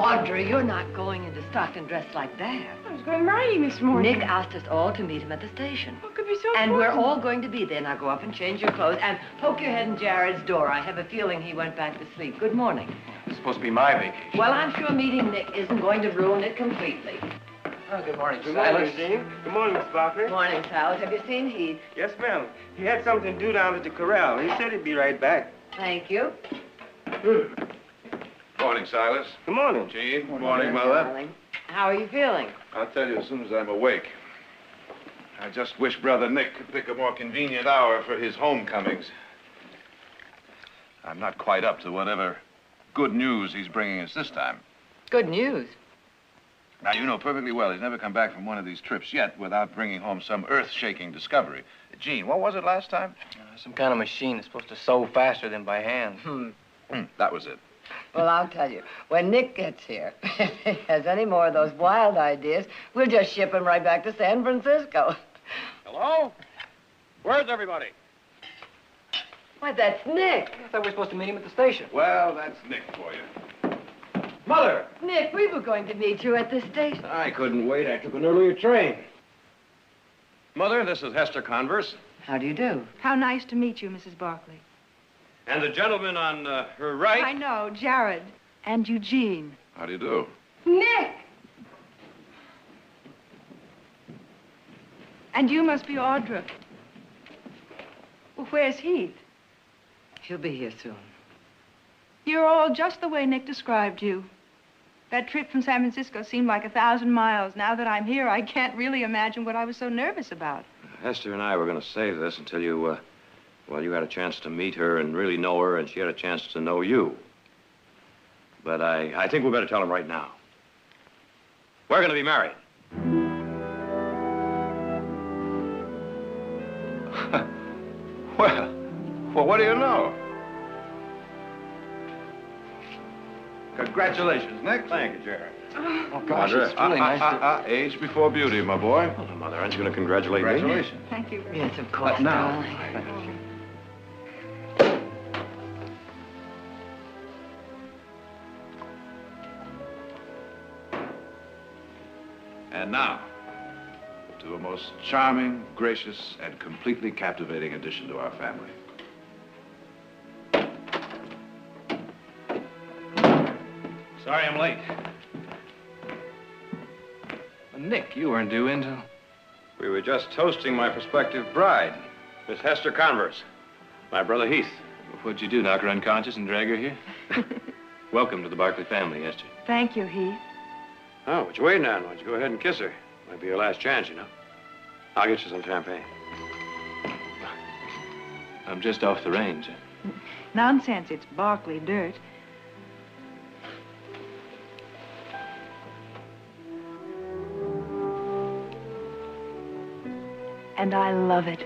Audrey, you're not going into Stockton dressed like that. I was going riding this morning. Nick asked us all to meet him at the station. What could be so And important? we're all going to be there. Now go up and change your clothes and poke your head in Jared's door. I have a feeling he went back to sleep. Good morning. It's supposed to be my vacation. Well, I'm sure meeting Nick isn't going to ruin it completely. Oh, good morning, Good Silas. morning, Jean. Good morning, Miss Barkley. Good morning, Silas. Have you seen Heath? Yes, ma'am. He had something to do down at the corral. He said he'd be right back. Thank you. Morning, Silas. Good morning. Jean. Good morning, Mother. Darling. How are you feeling? I'll tell you as soon as I'm awake. I just wish Brother Nick could pick a more convenient hour for his homecomings. I'm not quite up to whatever good news he's bringing us this time. Good news. Now, you know perfectly well he's never come back from one of these trips yet without bringing home some earth-shaking discovery. Jean, what was it last time? Some kind of machine that's supposed to sew faster than by hand. That was it. Well, I'll tell you, when Nick gets here, if he has any more of those wild ideas, we'll just ship him right back to San Francisco. Hello? Where's everybody? Why, that's Nick. I thought we were supposed to meet him at the station. Well, that's Nick for you. Mother! Nick, we were going to meet you at the station. I couldn't wait. I took an earlier train. Mother, this is Hester Converse. How do you do? How nice to meet you, Mrs. Barkley. And the gentleman on her right. I know, Jared. And Eugene. How do you do? Nick! And you must be Audra. Well, where's Heath? He'll be here soon. You're all just the way Nick described you. That trip from San Francisco seemed like 1,000 miles. Now that I'm here, I can't really imagine what I was so nervous about. Hester and I were going to save this until you, well, you had a chance to meet her and really know her, and she had a chance to know you. But I think we better tell him right now. We're going to be married. Well, what do you know? Congratulations, Nick. Thank you, Jared. Oh, gosh, Audra, it's really nice to... Age before beauty, my boy. Well, Mother, aren't you going to congratulate me? Congratulations. Thank you. Yes, of course, now. darling. And now, to a most charming, gracious, and completely captivating addition to our family. Sorry I'm late. Nick, you weren't due until... We were just toasting my prospective bride, Miss Hester Converse, my brother Heath. What'd you do, knock her unconscious and drag her here? Welcome to the Barkley family, Hester. Thank you, Heath. Oh, what you waiting on? Why don't you go ahead and kiss her? Might be your last chance, you know. I'll get you some champagne. I'm just off the range. Nonsense, it's Barkley dirt. And I love it.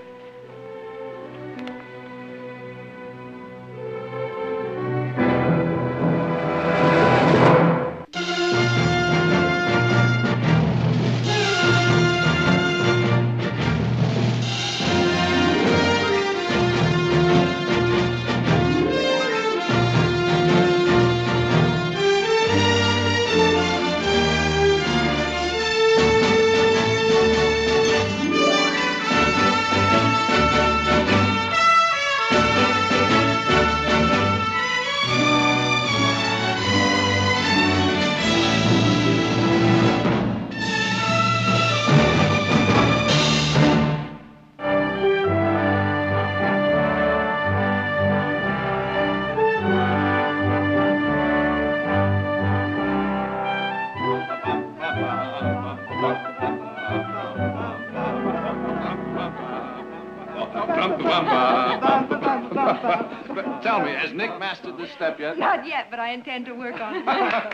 Tell me, has Nick mastered this step yet? Not yet, but I intend to work on it. Wonderful,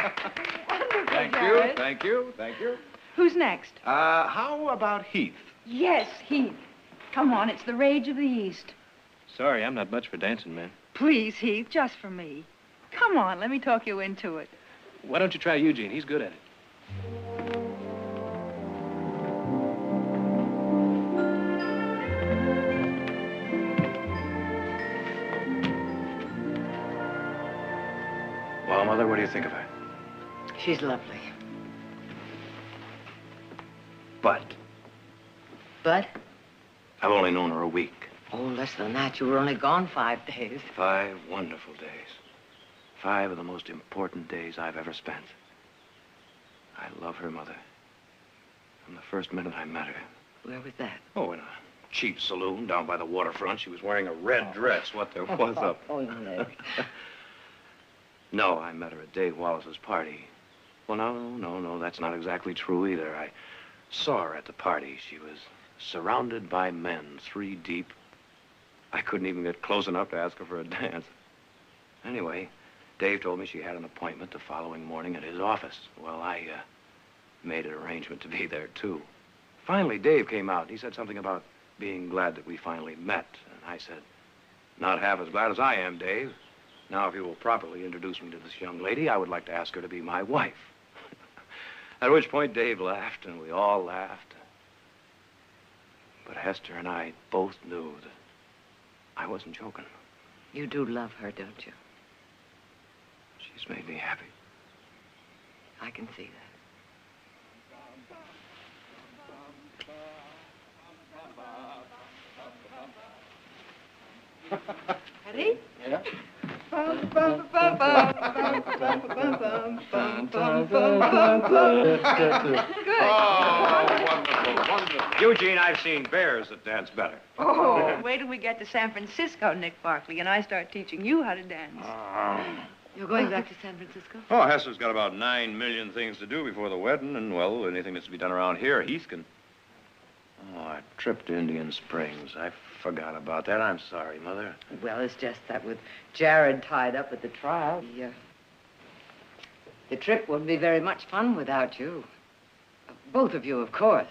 Thank you, Jared. thank you, thank you. Who's next? How about Heath? Yes, Heath. Come on, it's the rage of the East. Sorry, I'm not much for dancing, man. Please, Heath, just for me. Come on, let me talk you into it. Why don't you try Eugene? He's good at it. Well, Mother, what do you think of her? She's lovely. But But, I've only known her a week. oh, less than that. You were only gone 5 days. 5 wonderful days. 5 of the most important days I've ever spent. I love her, Mother. From the first minute I met her. Where was that? Oh, in a cheap saloon down by the waterfront. She was wearing a red dress. What there was up. Oh, Nick. No, I met her at Dave Wallace's party. Well, no, that's not exactly true either. I saw her at the party. She was surrounded by men, 3 deep. I couldn't even get close enough to ask her for a dance. Anyway, Dave told me she had an appointment the following morning at his office. Well, I made an arrangement to be there, too. Finally, Dave came out. He said something about being glad that we finally met. And I said, not half as glad as I am, Dave. Now, if you will properly introduce me to this young lady, I would like to ask her to be my wife. At which point, Dave laughed, and we all laughed. But Hester and I both knew that I wasn't joking. You do love her, don't you? She's made me happy. I can see that. Ready? Yeah? Good. Oh, wonderful. Eugene, I've seen bears that dance better. Oh, wait till we get to San Francisco, Nick Barkley, and I start teaching you how to dance. You're going back to San Francisco? Oh, Hester's got about 9 million things to do before the wedding, and, well, anything that's to be done around here, Heath can. Oh, a trip to Indian Springs. I forgot about that. I'm sorry, Mother. Well, it's just that with Jared tied up at the trial, the trip wouldn't be very much fun without you. Both of you, of course.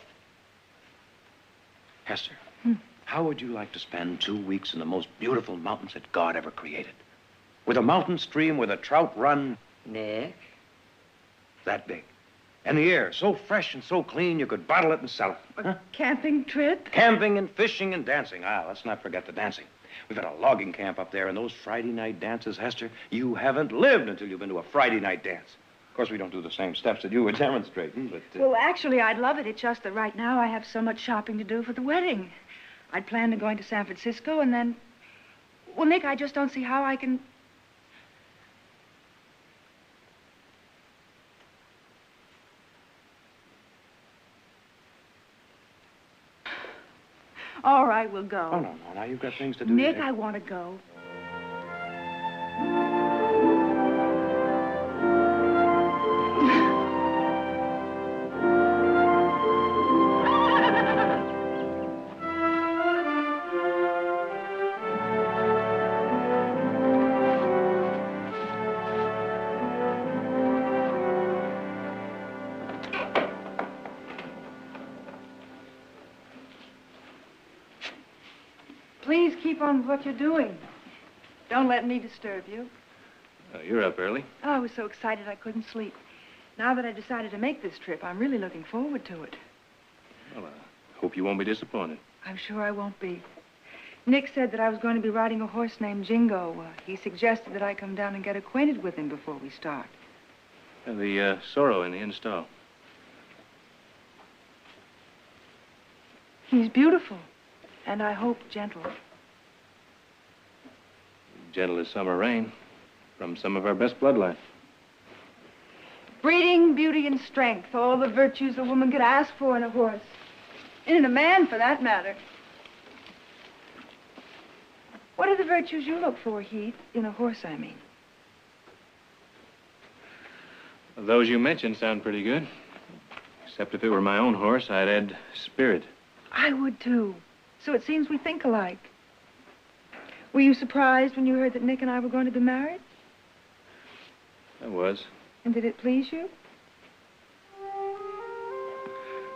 Hester, how would you like to spend 2 weeks in the most beautiful mountains that God ever created? With a mountain stream where the trout run Nick? that big. And the air so fresh and so clean you could bottle it and sell it. A camping trip? Camping and fishing and dancing. Let's not forget the dancing. We've got a logging camp up there, and those Friday night dances, Hester, you haven't lived until you've been to a Friday night dance. Of course, we don't do the same steps that you were demonstrating, but... Well, actually, I'd love it. It's just that right now I have so much shopping to do for the wedding. I'd planned on going to San Francisco, and then... Well, Nick, I just don't see how I can... All right, we'll go. Oh, no. Now you've got things to do. Nick, I want to go. Please keep on with what you're doing. Don't let me disturb you. You're up early. Oh, I was so excited I couldn't sleep. Now that I decided to make this trip, I'm really looking forward to it. Well, I hope you won't be disappointed. I'm sure I won't be. Nick said that I was going to be riding a horse named Jingo. He suggested that I come down and get acquainted with him before we start. The sorrow in the install. He's beautiful, and I hope gentle. Gentle as summer rain from some of our best bloodline. Breeding, beauty, and strength, all the virtues a woman could ask for in a horse. And in a man, for that matter. What are the virtues you look for, Heath? In a horse, I mean. Those you mentioned sound pretty good. Except if it were my own horse, I'd add spirit. I would, too. So it seems we think alike. Were you surprised when you heard that Nick and I were going to be married? I was. And did it please you?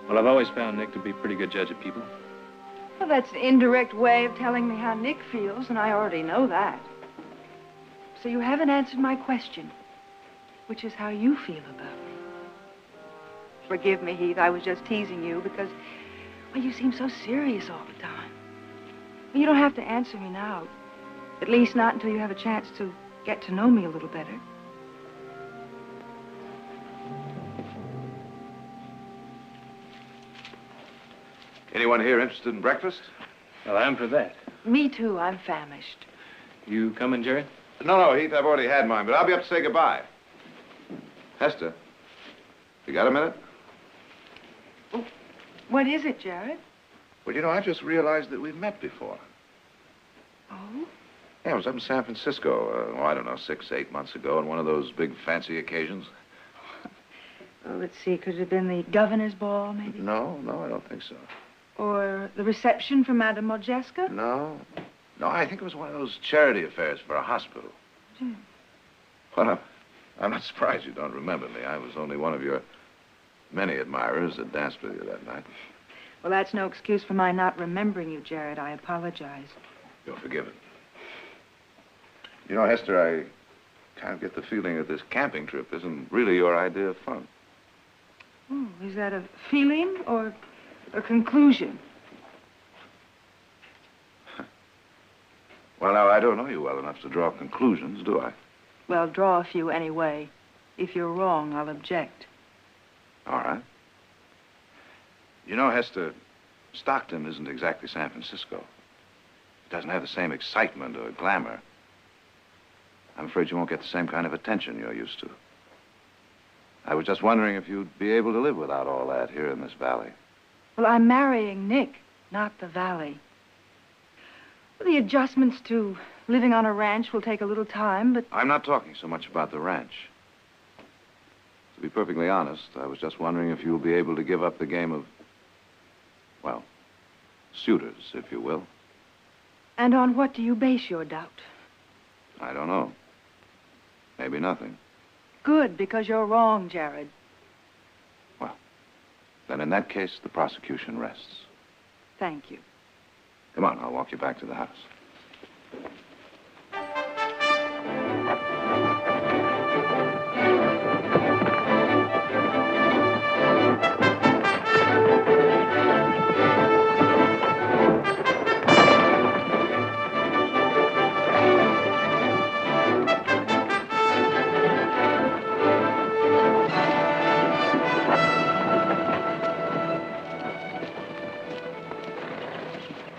Well, I've always found Nick to be a pretty good judge of people. Well, that's an indirect way of telling me how Nick feels, and I already know that. So you haven't answered my question, which is how you feel about me. Forgive me, Heath, I was just teasing you because, well, you seem so serious all the time. You don't have to answer me now. At least not until you have a chance to get to know me a little better. Anyone here interested in breakfast? Well, I'm for that. Me too. I'm famished. You coming, Jerry? No, Heath, I've already had mine, but I'll be up to say goodbye. Hester, you got a minute? What is it, Jared? Well, you know, I just realized that we've met before. Oh? Yeah, I was up in San Francisco, I don't know, 6, 8 months ago on one of those big fancy occasions. Well, let's see. Could it have been the governor's ball, maybe? No, I don't think so. Or the reception for Madame Modjeska? No, I think it was one of those charity affairs for a hospital. Hmm. Well, I'm not surprised you don't remember me. I was only one of your many admirers that danced with you that night. Well, that's no excuse for my not remembering you, Jared. I apologize. You're forgiven. You know, Hester, I kind of get the feeling that this camping trip isn't really your idea of fun. Oh, is that a feeling or a conclusion? Well, now, I don't know you well enough to draw conclusions, do I? Well, draw a few anyway. If you're wrong, I'll object. All right. You know, Hester, Stockton isn't exactly San Francisco. It doesn't have the same excitement or glamour. I'm afraid you won't get the same kind of attention you're used to. I was just wondering if you'd be able to live without all that here in this valley. Well, I'm marrying Nick, not the valley. Well, the adjustments to living on a ranch will take a little time, but... I'm not talking so much about the ranch. To be perfectly honest, I was just wondering if you'll be able to give up the game of, well, suitors, if you will. And on what do you base your doubt? I don't know. Maybe nothing. Good, because you're wrong, Jared. Well, then in that case, the prosecution rests. Thank you. Come on, I'll walk you back to the house.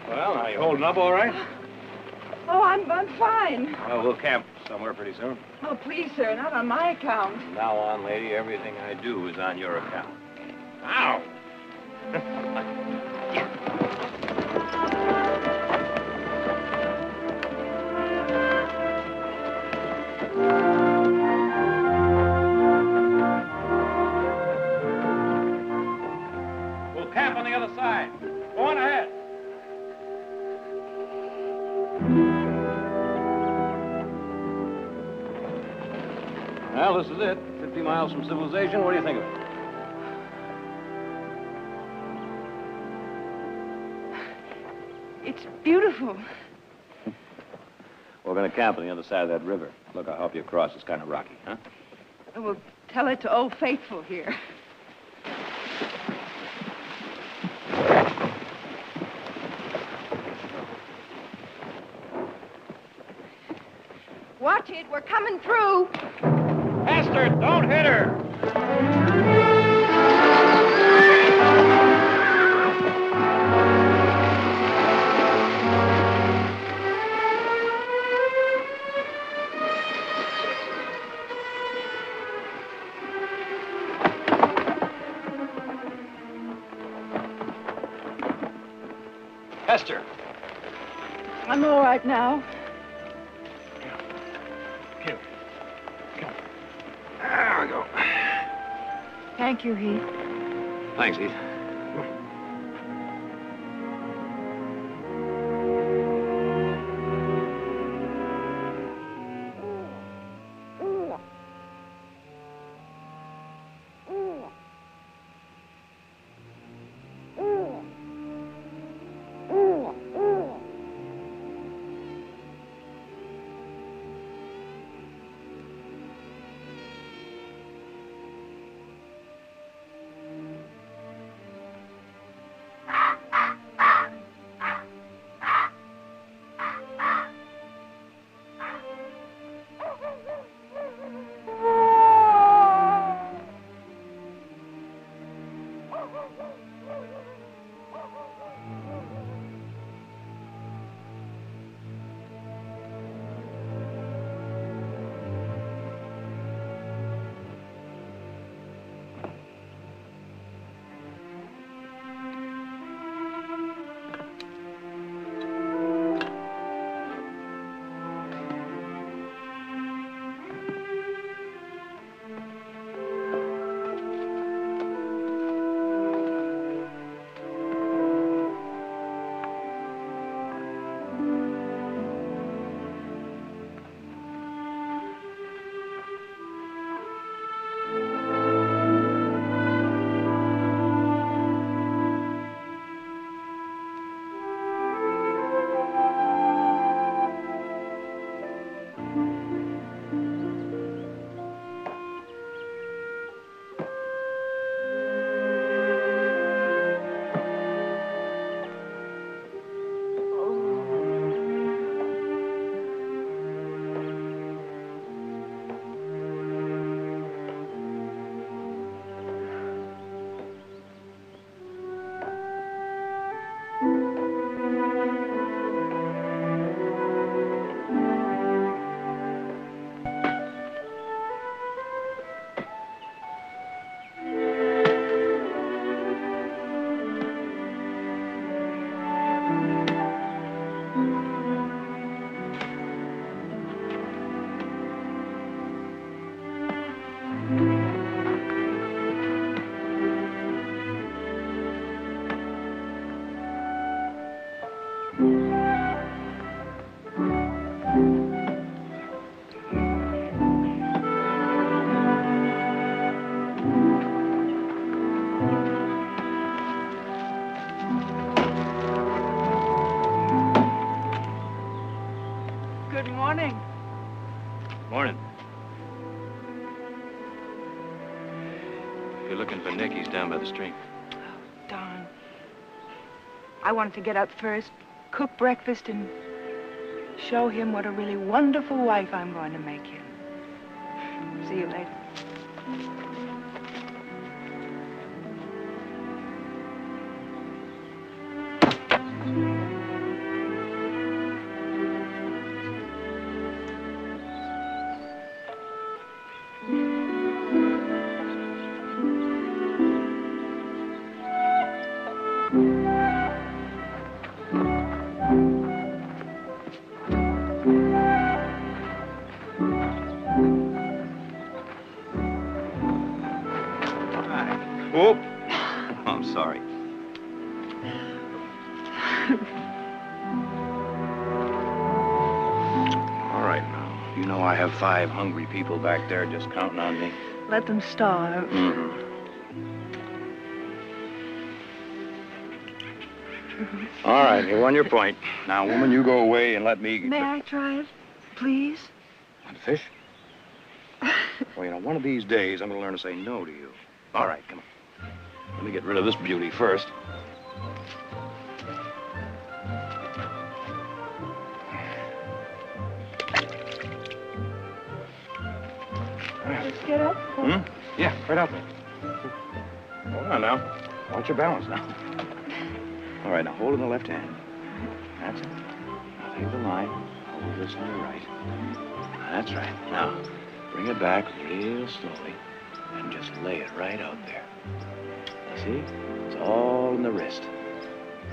Well, are you holding up all right? Oh, I'm fine. Well, we'll camp somewhere pretty soon. Oh, please, sir, not on my account. From now on, lady, everything I do is on your account. Ow! We'll camp on the other side. Go on ahead. Well, this is it. 50 miles from civilization. What do you think of it? It's beautiful. We're going to camp on the other side of that river. Look, I'll help you across. It's kind of rocky, huh? We'll tell it to Old Faithful here. Watch it, we're coming through. Hester, don't hit her! Hester. I'm all right now. There we go. Thank you, Heath. Thanks, Heath. morning. Morning. If you're looking for Nick, he's down by the stream. Oh, darn. I wanted to get up first, cook breakfast, and show him what a really wonderful wife I'm going to make him. See you later. Oh, I'm sorry. All right, now. You know I have 5 hungry people back there just counting on me. Let them starve. Mm-hmm. All right, you won your point. Now, woman, you go away and let me... May I try it, please? Want to fish? Well, you know, one of these days, I'm going to learn to say no to you. All right, come on. Let me get rid of this beauty first. Let's get up. Hmm? Yeah, right out there. Hold on now. Watch your balance now. All right, now hold in the left hand. That's it. Now take the line. Hold this on the right. That's right. Now, bring it back real slowly and just lay it right out there. You see? It's all in the wrist.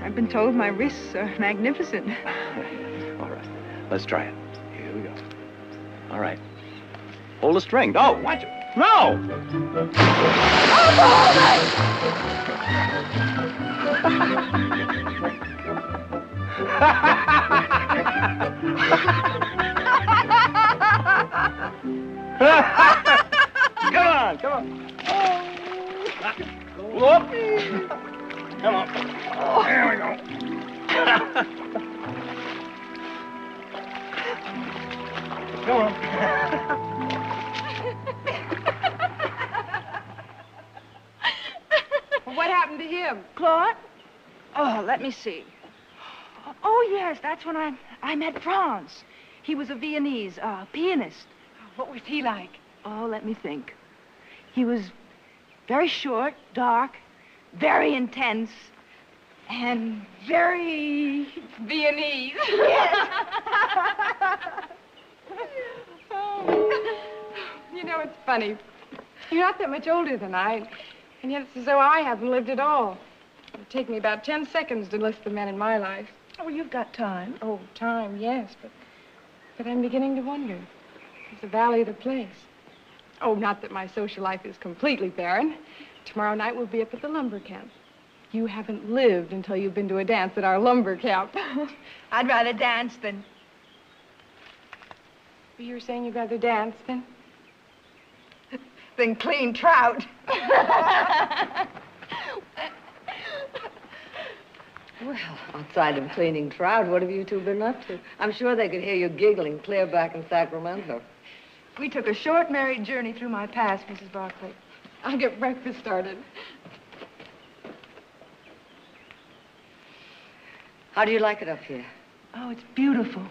I've been told my wrists are magnificent. All right, let's try it. Here we go. All right. Hold the string. No, watch it. No! Come on, come on. Whoop. Come on. There we go. Come on. What happened to him? Claude? Oh, let me see. Oh, yes, that's when I met Franz. He was a Viennese pianist. What was he like? Oh, let me think. He was very short, dark, very intense, and very Viennese. Yes. You know, it's funny. You're not that much older than I, and yet it's as though I haven't lived at all. It'd take me about 10 seconds to list the men in my life. Oh, you've got time. Oh, time, yes, but I'm beginning to wonder. Is the valley the place? Oh, not that my social life is completely barren. Tomorrow night we'll be up at the lumber camp. You haven't lived until you've been to a dance at our lumber camp. I'd rather dance than... You were saying you'd rather dance than clean trout. Well, outside of cleaning trout, what have you two been up to? I'm sure they could hear you giggling clear back in Sacramento. We took a short married journey through my past, Mrs. Barkley. I'll get breakfast started. How do you like it up here? Oh, it's beautiful.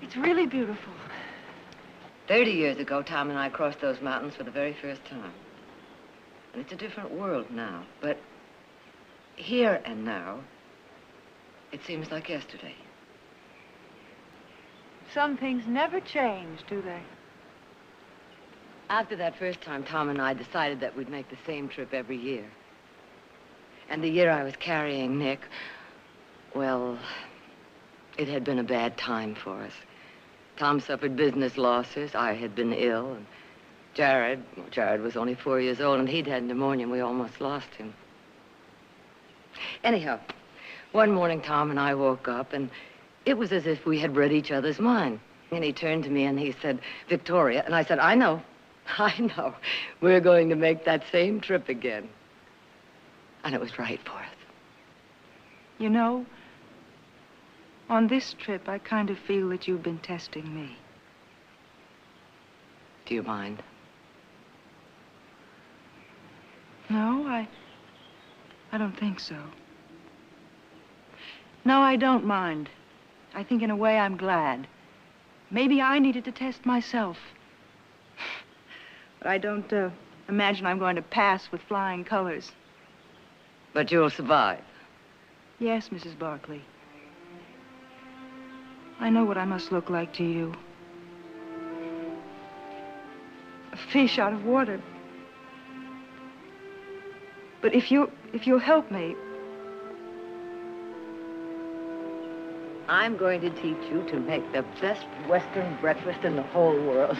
It's really beautiful. 30 years ago, Tom and I crossed those mountains for the very first time. And it's a different world now, but here and now, it seems like yesterday. Some things never change, do they? After that first time, Tom and I decided that we'd make the same trip every year. And the year I was carrying Nick, well, it had been a bad time for us. Tom suffered business losses. I had been ill. And Jared was only 4 years old, and he'd had pneumonia, and we almost lost him. Anyhow, one morning, Tom and I woke up, and it was as if we had read each other's mind. And he turned to me, and he said, Victoria. And I said, I know. We're going to make that same trip again. And it was right for us. You know, on this trip, I kind of feel that you've been testing me. Do you mind? No, I don't think so. No, I don't mind. I think in a way I'm glad. Maybe I needed to test myself. But I don't imagine I'm going to pass with flying colors. But you'll survive. Yes, Mrs. Barkley. I know what I must look like to you. A fish out of water. But if you'll help me, I'm going to teach you to make the best Western breakfast in the whole world.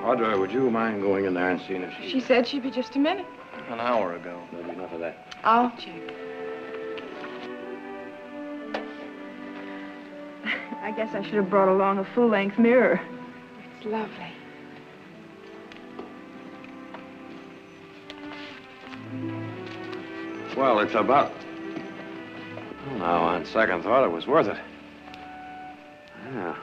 Audra, would you mind going in there and seeing if She said she'd be just a minute. An hour ago. There'll be enough of that. I'll check. I guess I should have brought along a full-length mirror. It's lovely. Well, it's about... Well, now, on second thought, it was worth it. Yeah.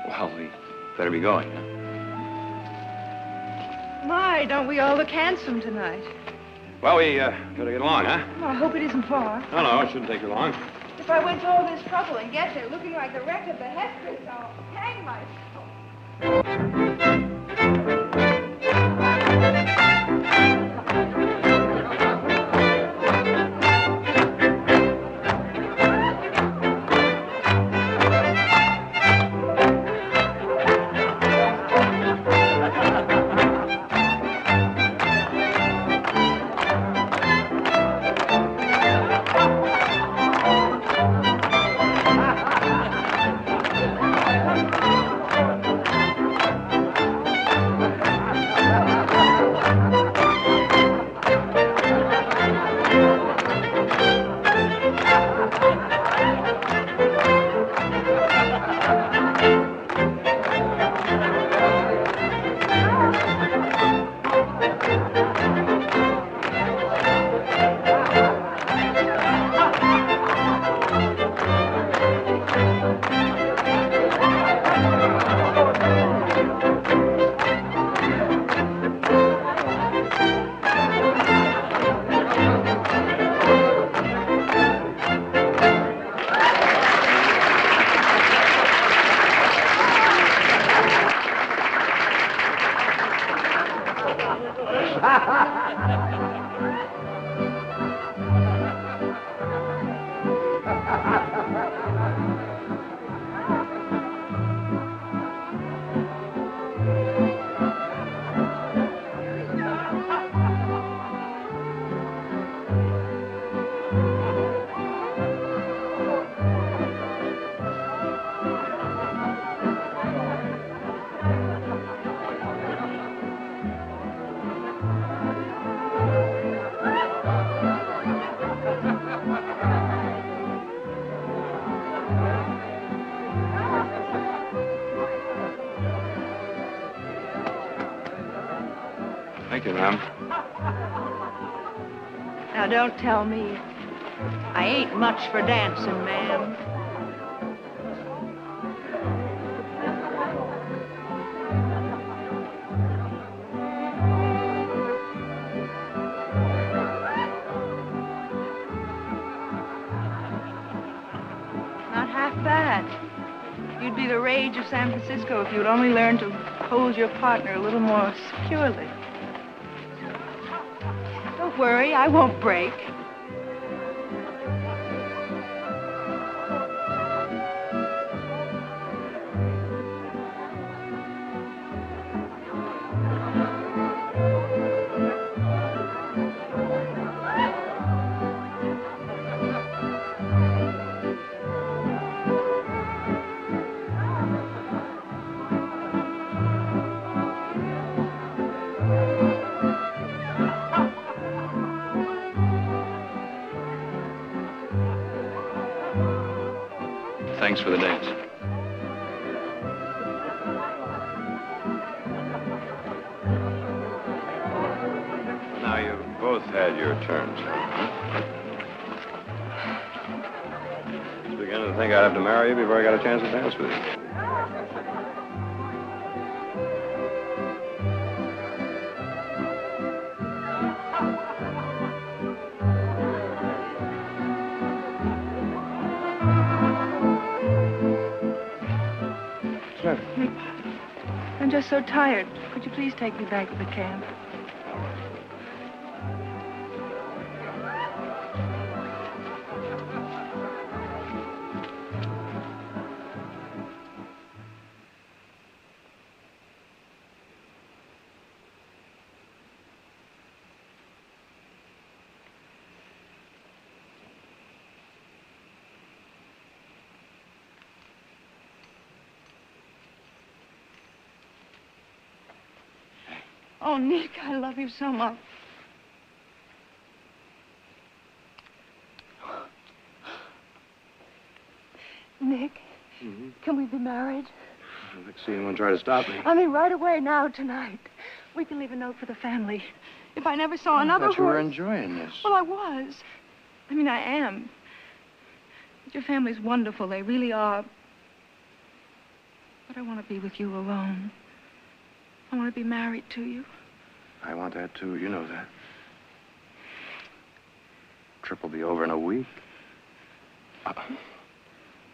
Well, we better be going, huh? My, don't we all look handsome tonight? Well, we better get along, huh? Oh, I hope it isn't far. No, it shouldn't take you long. If I went to all this trouble and get there looking like the wreck of the Hesperus, I'll hang myself. Thank you, ma'am. Now, don't tell me. I ain't much for dancing, ma'am. Not half bad. You'd be the rage of San Francisco if you'd only learn to hold your partner a little more securely. Don't worry, I won't break. Thanks for the dance. Now, you've both had your turns now, huh? I was beginning to think I'd have to marry you before I got a chance to dance with you. Nick, I'm just so tired. Could you please take me back to the camp? Oh, Nick, I love you so much. Nick, can we be married? I'd like to see anyone try to stop me. I mean, right away now, tonight. We can leave a note for the family. If I never saw another I thought you were horse- enjoying this. Well, I was. I mean, I am. But your family's wonderful. They really are. But I want to be with you alone. I want to be married to you. I want that, too. You know that. Trip will be over in a week.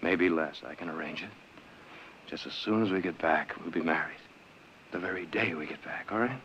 Maybe less. I can arrange it. Just as soon as we get back, we'll be married. The very day we get back, all right?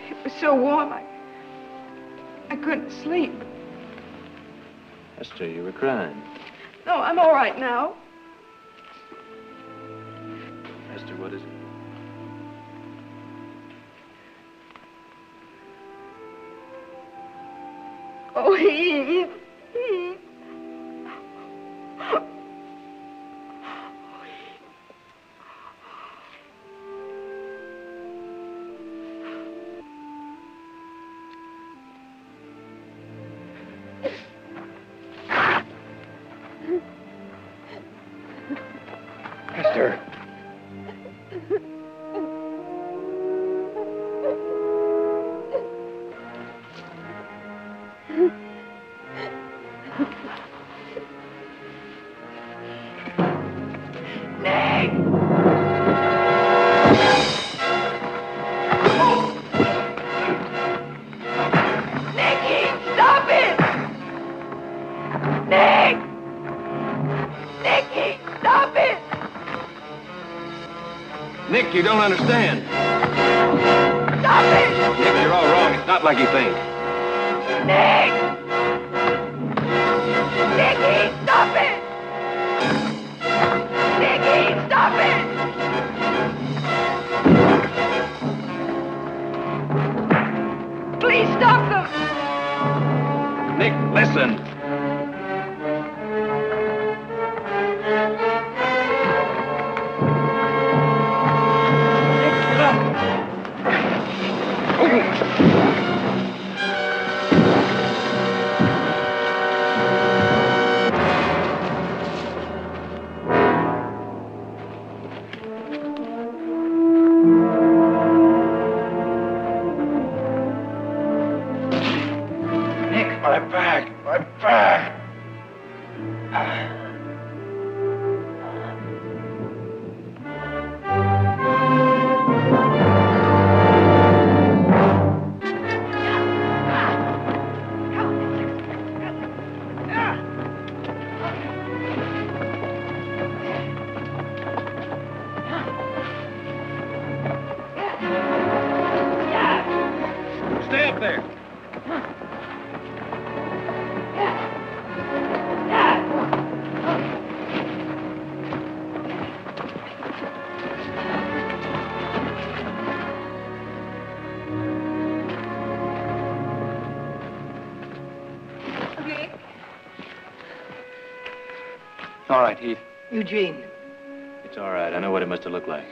It was so warm, I couldn't sleep. Esther, you were crying. No, I'm all right now. Esther, what is it? Oh, Heath. Esther. Nick, you don't understand. Stop it! Nick, you're all wrong. It's not like you think. Nick! Nicky, stop it! Nicky, stop it! Please stop them! Nick, listen. My back. right, Heath. Eugene, It's all right. I know what it must have looked like.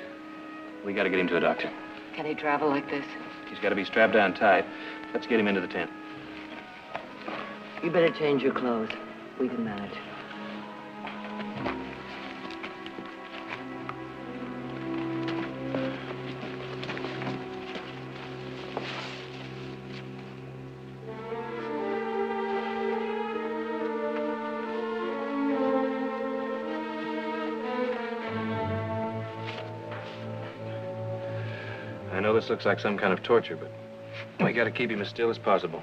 We got to get him to a doctor. can he travel like this? He's got to be strapped down tight. Let's get him into the tent. You better change your clothes. We can manage. I know this looks like some kind of torture, but we got to keep him as still as possible.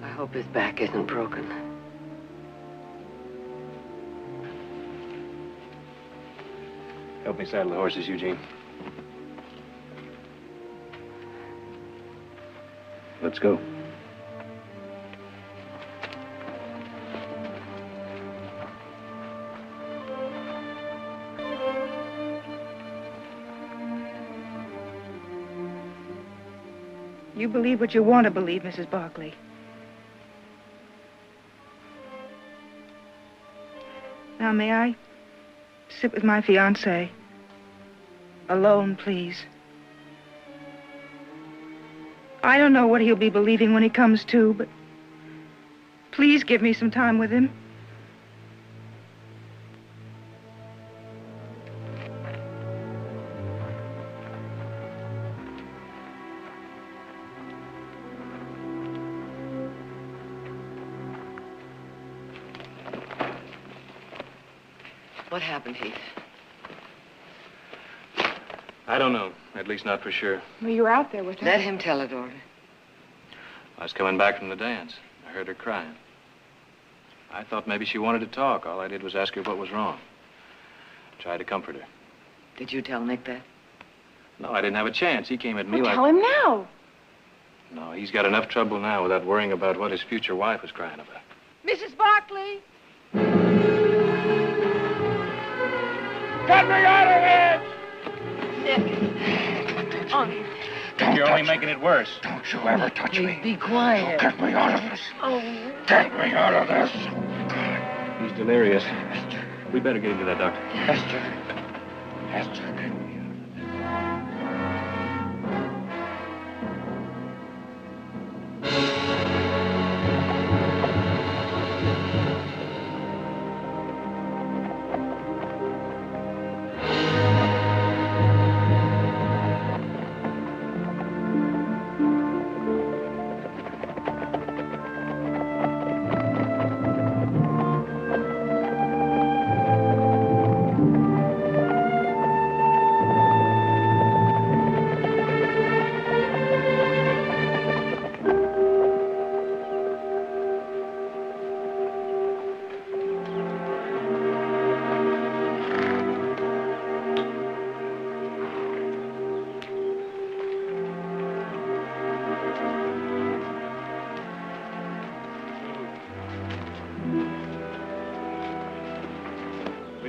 I hope his back isn't broken. Help me saddle the horses, Eugene. Let's go. You believe what you want to believe, Mrs. Barkley. Now, may I sit with my fiancé? Alone, please. I don't know what he'll be believing when he comes to, but please give me some time with him. What happened, Heath? I don't know. At least not for sure. Well, you were out there with her. Let him tell it, daughter. I was coming back from the dance. I heard her crying. I thought maybe she wanted to talk. All I did was ask her what was wrong. Tried to comfort her. Did you tell Nick that? No, I didn't have a chance. He came at me Well, like... tell him now. No, he's got enough trouble now without worrying about what his future wife was crying about. Mrs. Barkley! Get me out of here! Nick. You're only making it worse. Don't you ever touch me. Be quiet. Get me out of this. Oh. Get me out of this. He's delirious. We better get him to that doctor. Esther. Esther.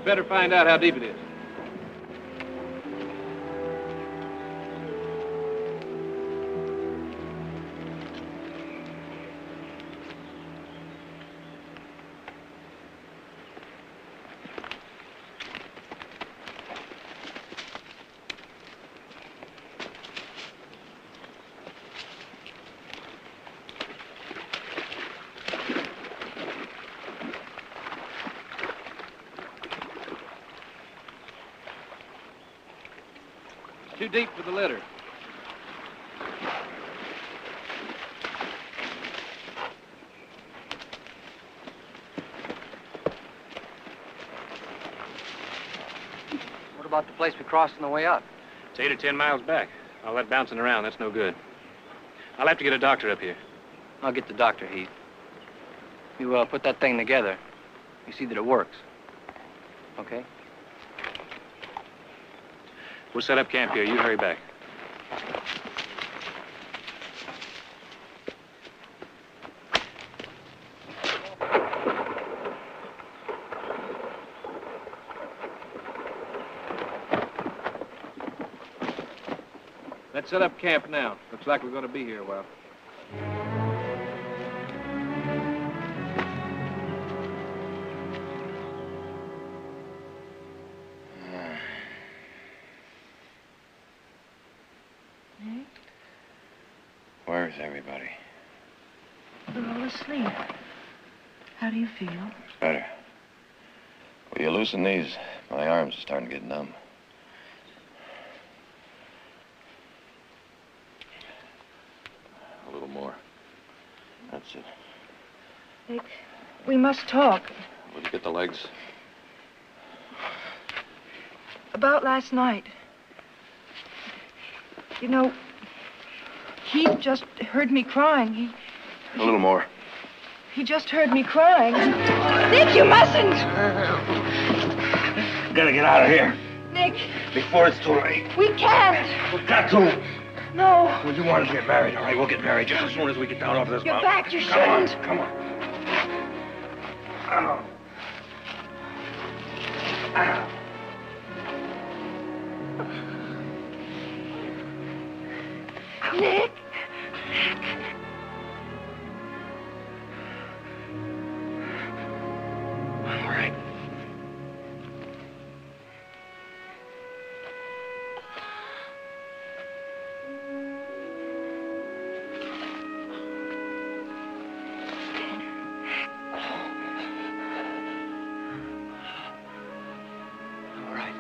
Better find out how deep it is. Too deep for the litter. What about the place we crossed on the way up? It's 8 or 10 miles back. All that bouncing around, that's no good. I'll have to get a doctor up here. I'll get the doctor, Heath. You put that thing together. You see that it works. Okay? We'll set up camp here. You hurry back. Let's set up camp now. Looks like we're going to be here a while. Where's everybody? They're all asleep. How do you feel? It's better. Will you loosen these? My arms are starting to get numb. A little more. That's it. Nick, we must talk. Will you get the legs? About last night. You know, Heath just heard me crying. A little more. He just heard me crying. Nick, you mustn't! Gotta get out of here. Nick, Before it's too late. we can't. We've got to. No. Well, you wanted to get married, all right? We'll get married just as soon as we get down off this You're mountain. back, you Come on, shouldn't. come on. Ow. Ow. Nick. All right. All right.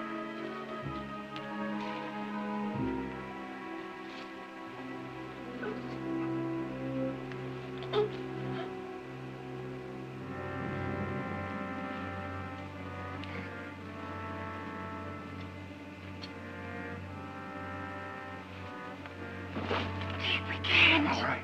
We can't. All right.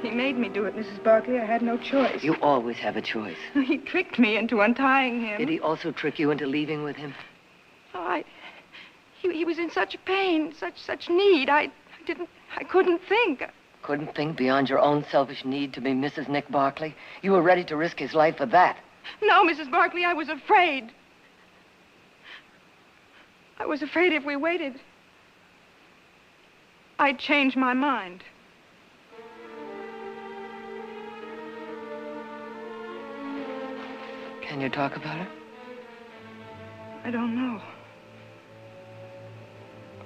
He made me do it, Mrs. Barkley. I had no choice. You always have a choice. He tricked me into untying him. Did he also trick you into leaving with him? Oh, he was in such pain, such need. I couldn't think. Couldn't think beyond your own selfish need to be Mrs. Nick Barkley? You were ready to risk his life for that. No, Mrs. Barkley, I was afraid. I was afraid if we waited, I'd change my mind. Can you talk about it? I don't know.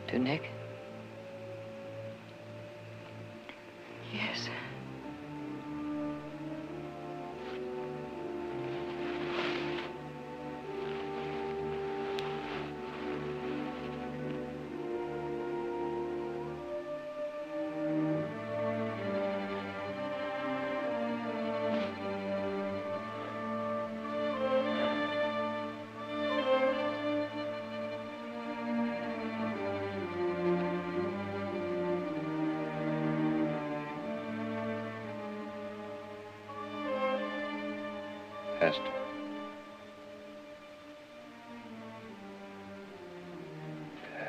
To Nick? Yes. Hester.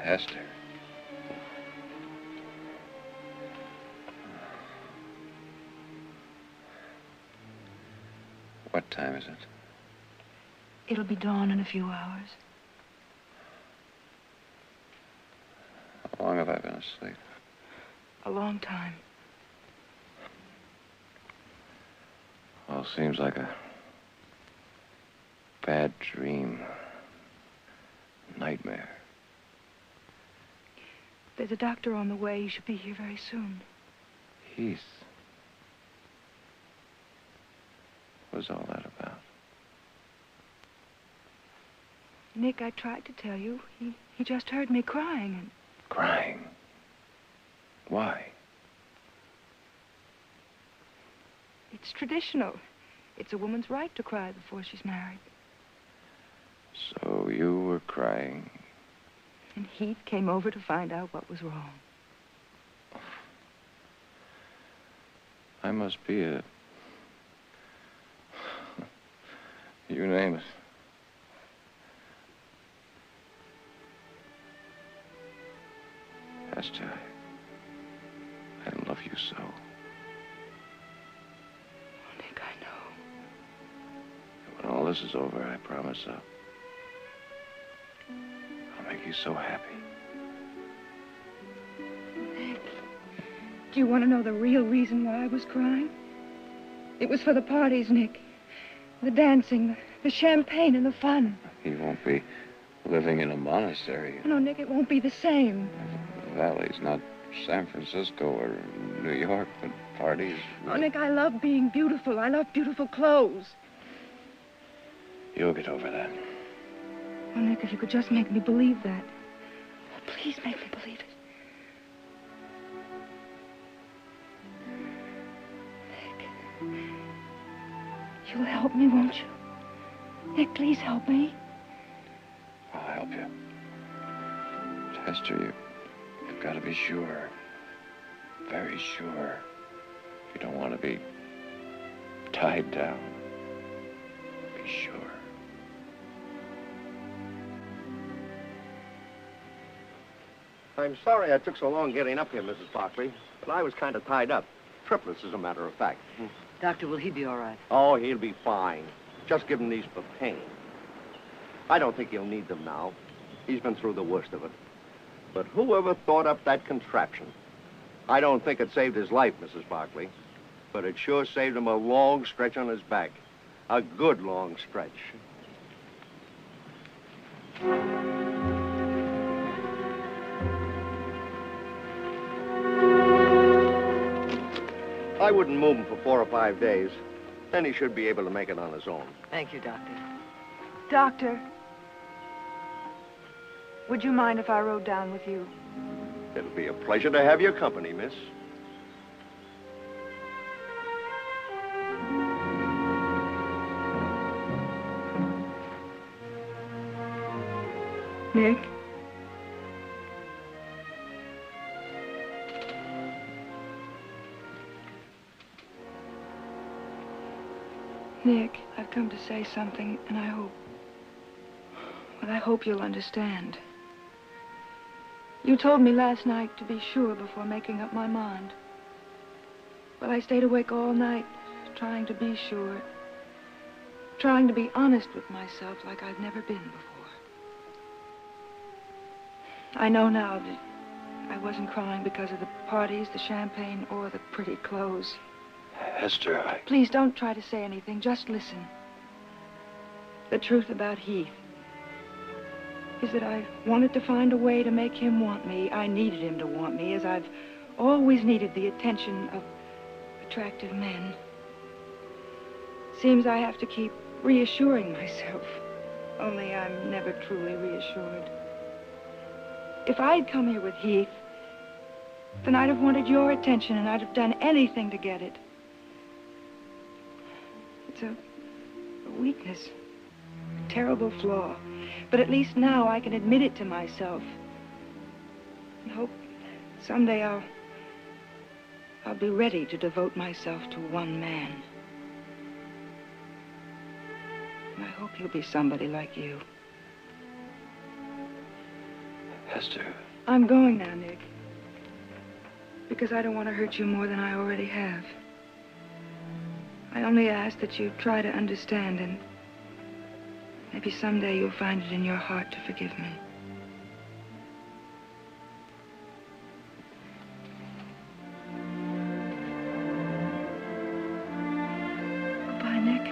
Hester. What time is it? It'll be dawn in a few hours. How long have I been asleep? A long time. Well, seems like a bad dream. Nightmare. There's a doctor on the way. He should be here very soon. Heath. What's all that about? Nick, I tried to tell you. He just heard me crying and... Crying? Why? It's traditional. It's a woman's right to cry before she's married. So you were crying. And Heath came over to find out what was wrong. I must be a... You name it. Hester, I love you so. Nick, I know. When all this is over, I promise I'll make you so happy. Nick, do you want to know the real reason why I was crying? It was for the parties, Nick. The dancing, the champagne, and the fun. You won't be living in a monastery. No, Nick, it won't be the same. The Valley's not San Francisco or New York, but parties. Oh, Nick, I love being beautiful. I love beautiful clothes. You'll get over that. Oh, Nick, if you could just make me believe that. Oh, please make me believe it. Nick, you'll help me, won't you? Nick, please help me. I'll help you. But Hester, you've got to be sure. Very sure. You don't want to be tied down. Be sure. I'm sorry I took so long getting up here, Mrs. Barkley, but I was kind of tied up. Triplets, as a matter of fact. Doctor, will he be all right? Oh, he'll be fine. Just give him these for pain. I don't think he'll need them now. He's been through the worst of it. But whoever thought up that contraption? I don't think it saved his life, Mrs. Barkley, but it sure saved him a long stretch on his back. A good long stretch. I wouldn't move him for 4 or 5 days. Then he should be able to make it on his own. Thank you, Doctor. Doctor, would you mind if I rode down with you? It'll be a pleasure to have your company, miss. Nick? Nick, I've come to say something, and I hope you'll understand. You told me last night to be sure before making up my mind. But I stayed awake all night, trying to be sure. Trying to be honest with myself like I've never been before. I know now that I wasn't crying because of the parties, the champagne, or the pretty clothes. Hester, Please don't try to say anything. Just listen. The truth about Heath is that I wanted to find a way to make him want me. I needed him to want me, as I've always needed the attention of attractive men. Seems I have to keep reassuring myself, only I'm never truly reassured. If I'd come here with Heath, then I'd have wanted your attention, and I'd have done anything to get it. It's a weakness, a terrible flaw. But at least now I can admit it to myself. And hope someday I'll be ready to devote myself to one man. And I hope he'll be somebody like you. Hester. I'm going now, Nick. Because I don't want to hurt you more than I already have. I only ask that you try to understand, and maybe someday you'll find it in your heart to forgive me. Goodbye, Nick.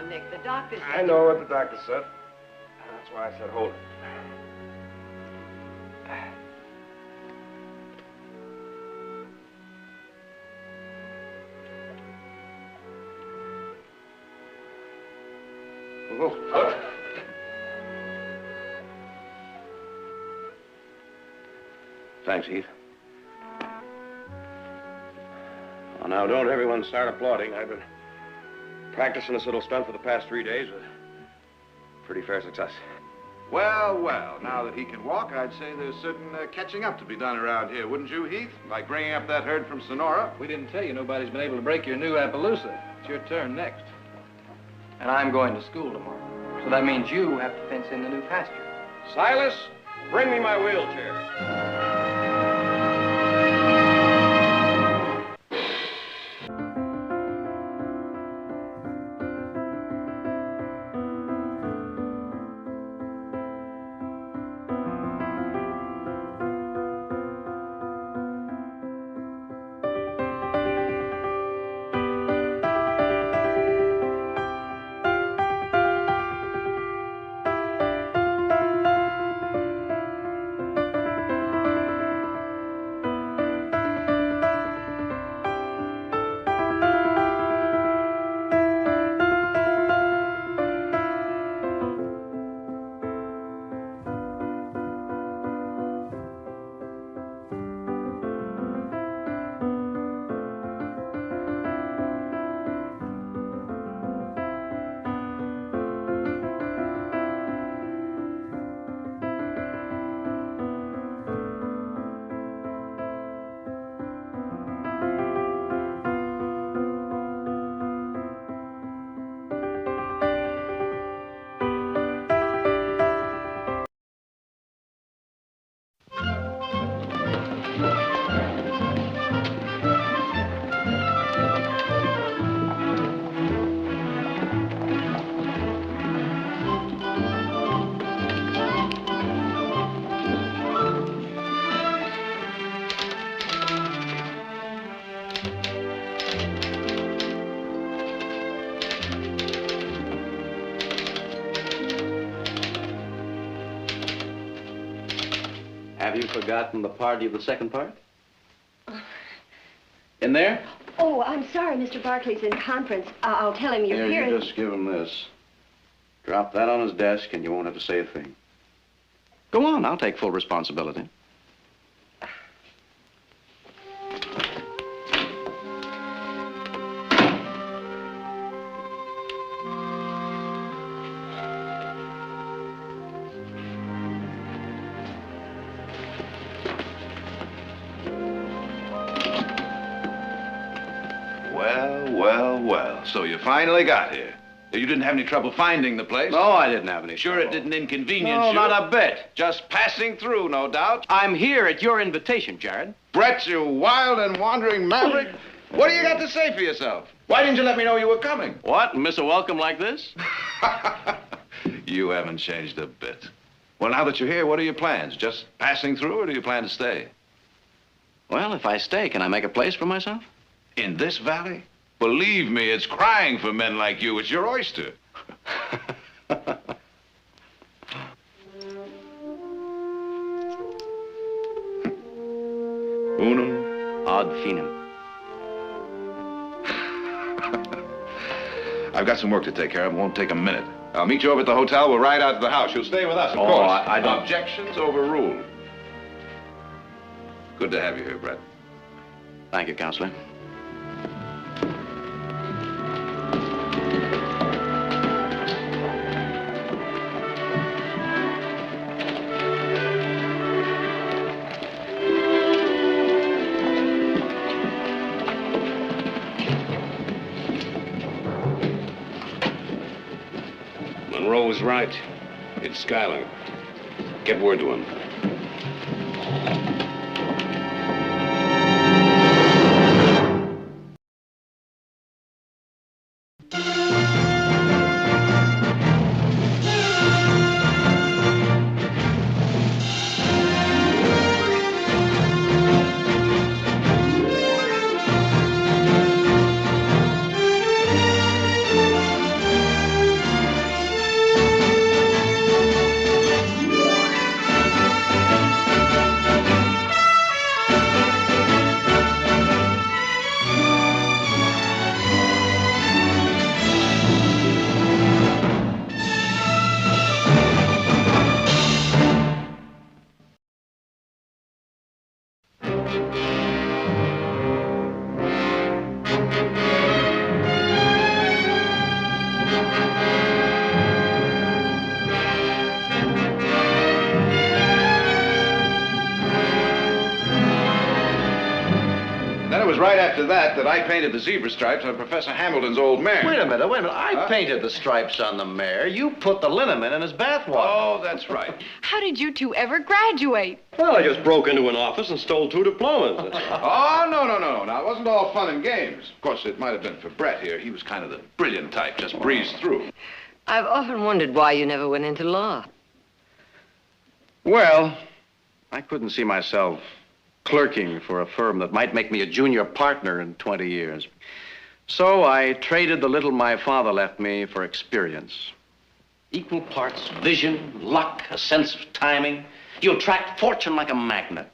now, Nick. The doctor said... I know what the doctor said. That's why I said hold it. Oh. Thanks, Heath. Well, now, don't everyone start applauding. I've been practicing this little stunt for the past 3 days with pretty fair success. Well, well, now that he can walk, I'd say there's certain catching up to be done around here, wouldn't you, Heath? Like bringing up that herd from Sonora. We didn't tell you nobody's been able to break your new Appaloosa. It's your turn next. And I'm going to school tomorrow. So that means you have to fence in the new pasture. Silas, bring me my wheelchair. Have you forgotten the party of the second part? In there? Oh, I'm sorry, Mr. Barkley's in conference. I'll tell him you're here. You just give him this. Drop that on his desk and you won't have to say a thing. Go on, I'll take full responsibility. Well, so you finally got here. You didn't have any trouble finding the place? No, I didn't have any Sure trouble. it didn't inconvenience No, you? not a bit. Just passing through, no doubt. I'm here at your invitation, Jared. Brett, you wild and wandering maverick. What do you got to say for yourself? Why didn't you let me know you were coming? What, miss a welcome like this? You haven't changed a bit. Well, now that you're here, what are your plans? Just passing through, or do you plan to stay? Well, if I stay, can I make a place for myself? In this valley? Believe me, it's crying for men like you. It's your oyster. Unum Ad finem. I've got some work to take care of. It won't take a minute. I'll meet you over at the hotel. We'll ride out to the house. You'll stay with us, of course. I don't... Objections overruled. Good to have you here, Brett. Thank you, Counselor. Monroe was right. It's Schuyler. Get word to him. after that I painted the zebra stripes on Professor Hamilton's old mare. Wait a minute. I painted the stripes on the mare. You put the liniment in his bathwater. Oh, that's right. How did you two ever graduate? Well, I just broke into an office and stole 2 diplomas. Oh, no. Now, it wasn't all fun and games. Of course, it might have been for Brett here. He was kind of the brilliant type, just breezed through. I've often wondered why you never went into law. Well, I couldn't see myself clerking for a firm that might make me a junior partner in 20 years. So I traded the little my father left me for experience. Equal parts vision, luck, a sense of timing. You attract fortune like a magnet.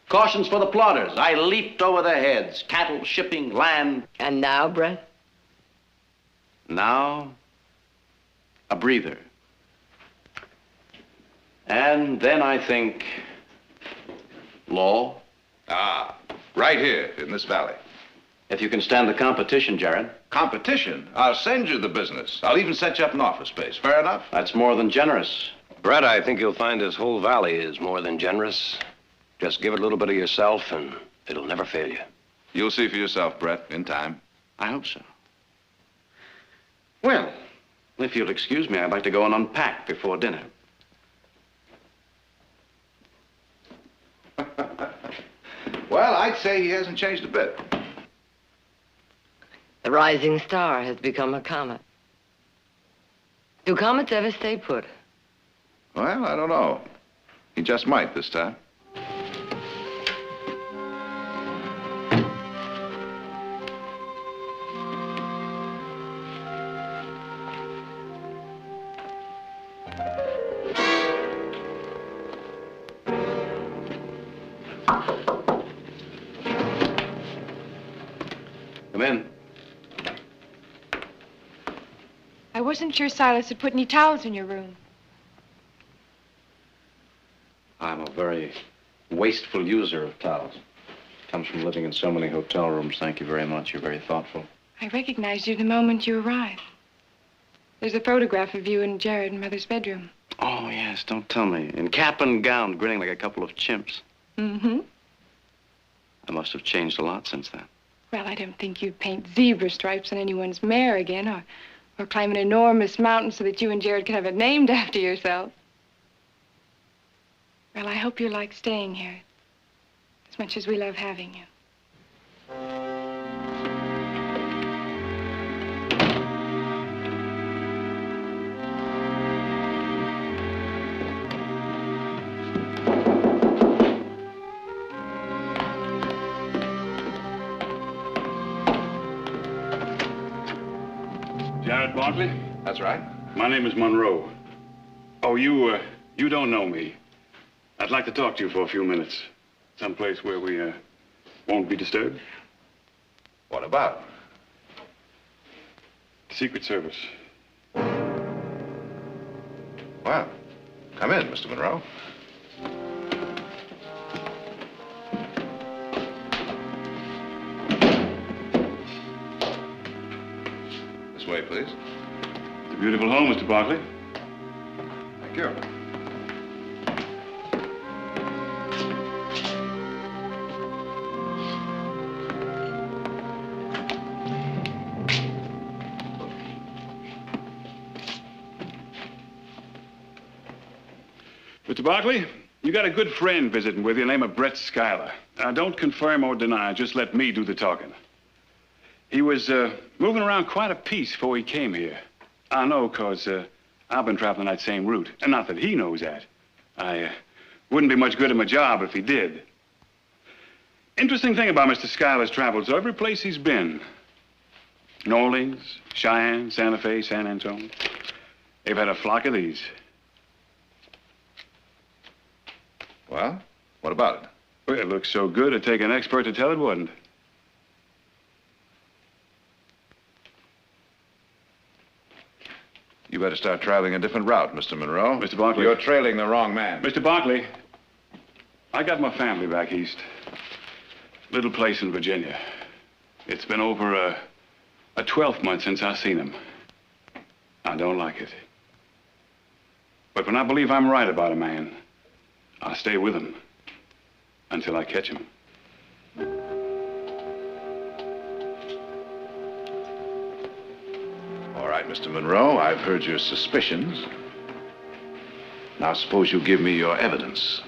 Cautions for the plotters. I leaped over their heads. Cattle, shipping, land. And now, Brett? Now, a breather. And then I think law. Ah, right here in this valley. If you can stand the competition, Jared. Competition? I'll send you the business. I'll even set you up an office space. Fair enough? That's more than generous. Brett, I think you'll find this whole valley is more than generous. Just give it a little bit of yourself, and it'll never fail you. You'll see for yourself, Brett, in time. I hope so. Well, if you'll excuse me, I'd like to go and unpack before dinner. Well, I'd say he hasn't changed a bit. The rising star has become a comet. Do comets ever stay put? Well, I don't know. He just might this time. Come in. I wasn't sure Silas had put any towels in your room. I'm a very wasteful user of towels. Comes from living in so many hotel rooms. Thank you very much. You're very thoughtful. I recognized you the moment you arrived. There's a photograph of you and Jared in Mother's bedroom. Oh, yes, don't tell me. In cap and gown, grinning like a couple of chimps. Mm-hmm. I must have changed a lot since then. Well, I don't think you'd paint zebra stripes on anyone's mare again, or climb an enormous mountain so that you and Jared could have it named after yourself. Well, I hope you like staying here as much as we love having you. Jared Barkley? That's right. My name is Monroe. Oh, you don't know me. I'd like to talk to you for a few minutes. Someplace where we, won't be disturbed. What about? Secret Service. Well, come in, Mr. Monroe. This way, please. It's a beautiful home, Mr. Barkley. Thank you. Mr. Barkley, you got a good friend visiting with you, name of Brett Schuyler. Now, don't confirm or deny, just let me do the talking. He was moving around quite a piece before he came here. I know, because I've been traveling that same route. And not that he knows that. I wouldn't be much good at my job if he did. Interesting thing about Mr. Schuyler's travels, every place he's been, New Orleans, Cheyenne, Santa Fe, San Antonio, they've had a flock of these. Well, what about it? Well, it looks so good, it'd take an expert to tell it wouldn't. You better start traveling a different route, Mr. Monroe. Mr. Barkley. You're trailing the wrong man. Mr. Barkley, I got my family back east. Little place in Virginia. It's been over a 12th month since I seen them. I don't like it. But when I believe I'm right about a man, I'll stay with him until I catch him. right, Mr. Monroe. I've heard your suspicions. Now, suppose you give me your evidence.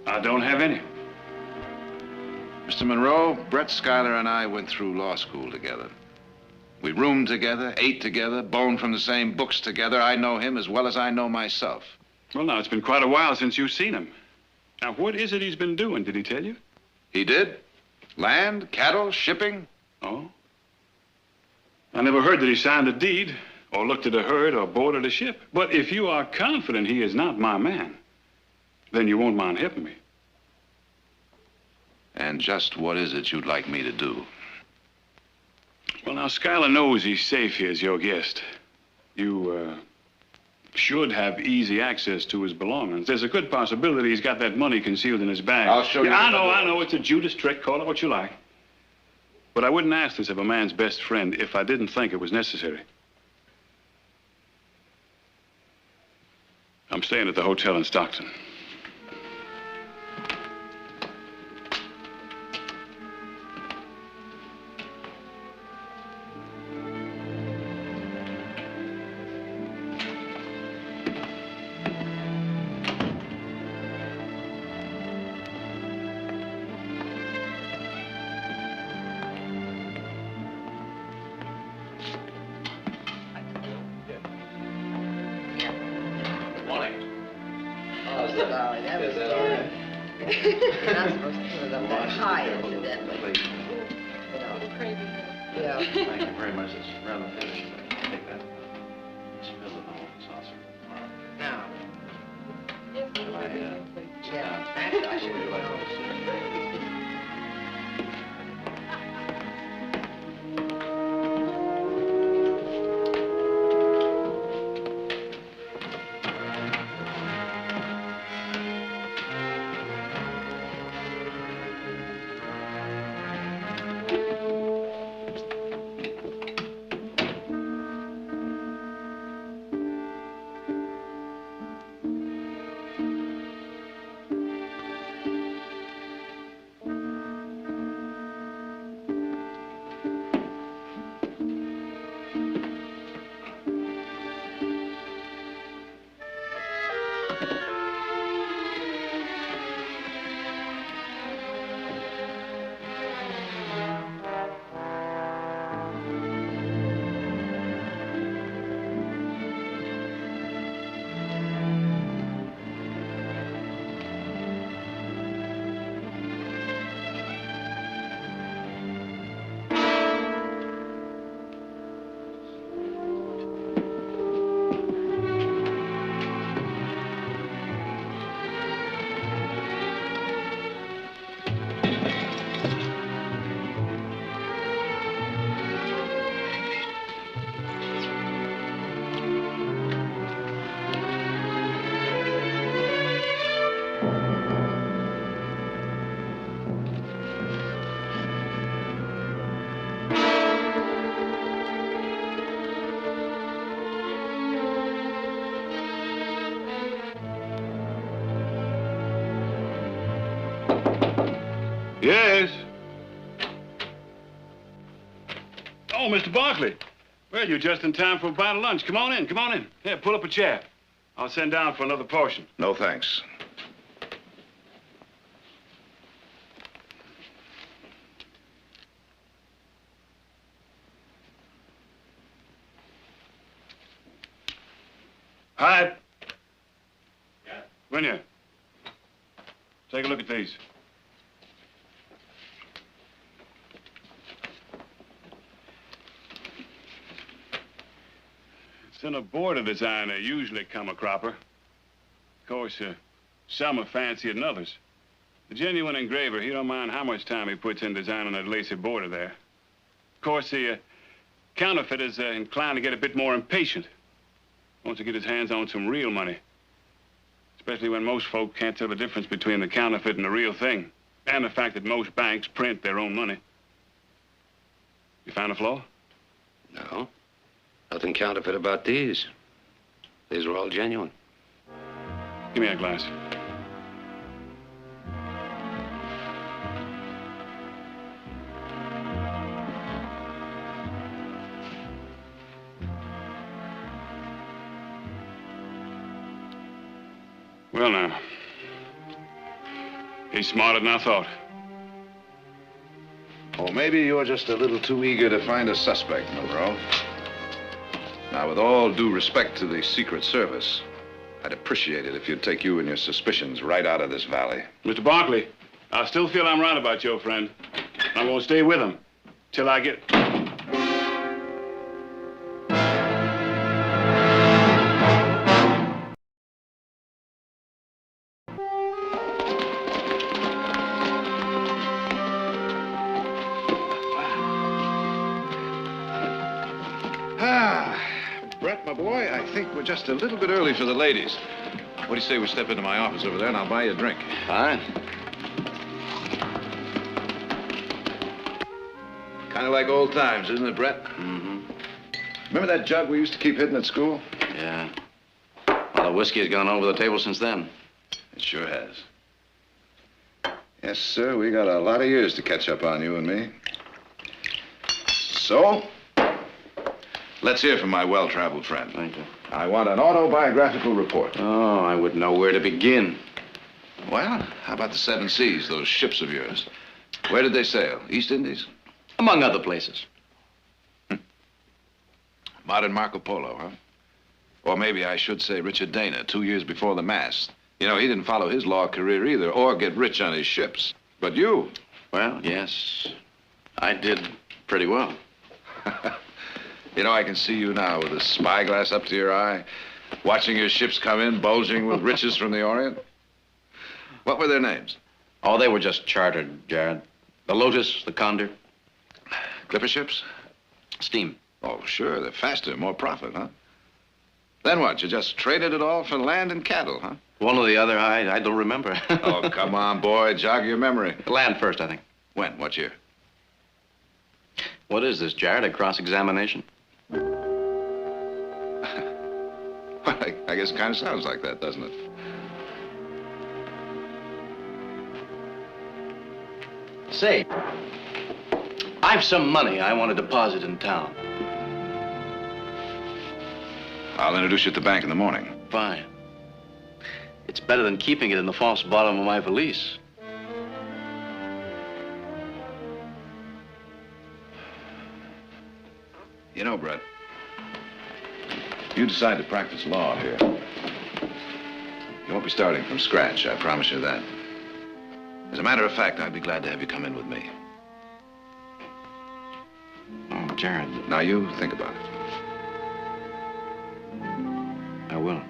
I don't have any. Mr. Monroe, Brett Schuyler and I went through law school together. We roomed together, ate together, boned from the same books together. I know him as well as I know myself. Well, now, it's been quite a while since you've seen him. Now, what is it he's been doing? Did he tell you? He did. Land, cattle, shipping. Oh? I never heard that he signed a deed, or looked at a herd, or boarded a ship. But if you are confident he is not my man, then you won't mind helping me. And just what is it you'd like me to do? Well, now, Schuyler knows he's safe here as your guest. You, should have easy access to his belongings. There's a good possibility he's got that money concealed in his bag. I'll show you. Yeah, I know. It's a Judas trick. Call it what you like. But I wouldn't ask this of a man's best friend if I didn't think it was necessary. I'm staying at the hotel in Stockton. You're not supposed to put it up that high, incidentally. Yeah. Thank you very much. It's rather finished. Take that. Spill it all in the saucer. Now. Yeah. Yeah, that's I should have known. Yes? Oh, Mr. Barkley. Well, you're just in time for a bite of lunch. Come on in, come on in. Here, pull up a chair. I'll send down for another portion. No, thanks. Hi. Yeah? Come in here. Take a look at these. It's in a border design they usually come a cropper. Of course, some are fancier than others. The genuine engraver, he don't mind how much time he puts in designing that lacy border there. Of course, the counterfeit is inclined to get a bit more impatient. Wants to get his hands on some real money. Especially when most folk can't tell the difference between the counterfeit and the real thing. And the fact that most banks print their own money. You found a flaw? No. Nothing counterfeit about these. These are all genuine. Give me a glass. Well, now. He's smarter than I thought. Or maybe you're just a little too eager to find a suspect, Monroe. Now, with all due respect to the Secret Service, I'd appreciate it if you'd take you and your suspicions right out of this valley. Mr. Barkley, I still feel I'm right about your friend. I'm going to stay with him till I get... Brett, my boy, I think we're just a little bit early for the ladies. What do you say we step into my office over there and I'll buy you a drink? Fine. Kind of like old times, isn't it, Brett? Mm-hmm. Remember that jug we used to keep hidden at school? Yeah. Well, the whiskey has gone over the table since then. It sure has. Yes, sir, we got a lot of years to catch up on, you and me. So, let's hear from my well-traveled friend. Thank you. I want an autobiographical report. Oh, I wouldn't know where to begin. Well, how about the Seven Seas, those ships of yours? Where did they sail? East Indies? Among other places. Modern Marco Polo, huh? Or maybe I should say Richard Dana, 2 years before the mast. You know, he didn't follow his law career either, or get rich on his ships. But you... Well, yes, I did pretty well. You know, I can see you now with a spyglass up to your eye, watching your ships come in, bulging with riches from the Orient. What were their names? Oh, they were just chartered, Jared. The Lotus, the Condor. Clipper ships? Steam. Oh, sure. They're faster, more profit, huh? Then what? You just traded it all for land and cattle, huh? One or the other, I don't remember. Oh, come on, boy. Jog your memory. Land first, I think. When? What year? What is this, Jared? A cross-examination? Well, I guess it kind of sounds like that, doesn't it? Say, I've some money I want to deposit in town. I'll introduce you at the bank in the morning. Fine. It's better than keeping it in the false bottom of my valise. You know, Brett, you decide to practice law here. You won't be starting from scratch, I promise you that. As a matter of fact, I'd be glad to have you come in with me. Oh, Jared. Now, you think about it. I will.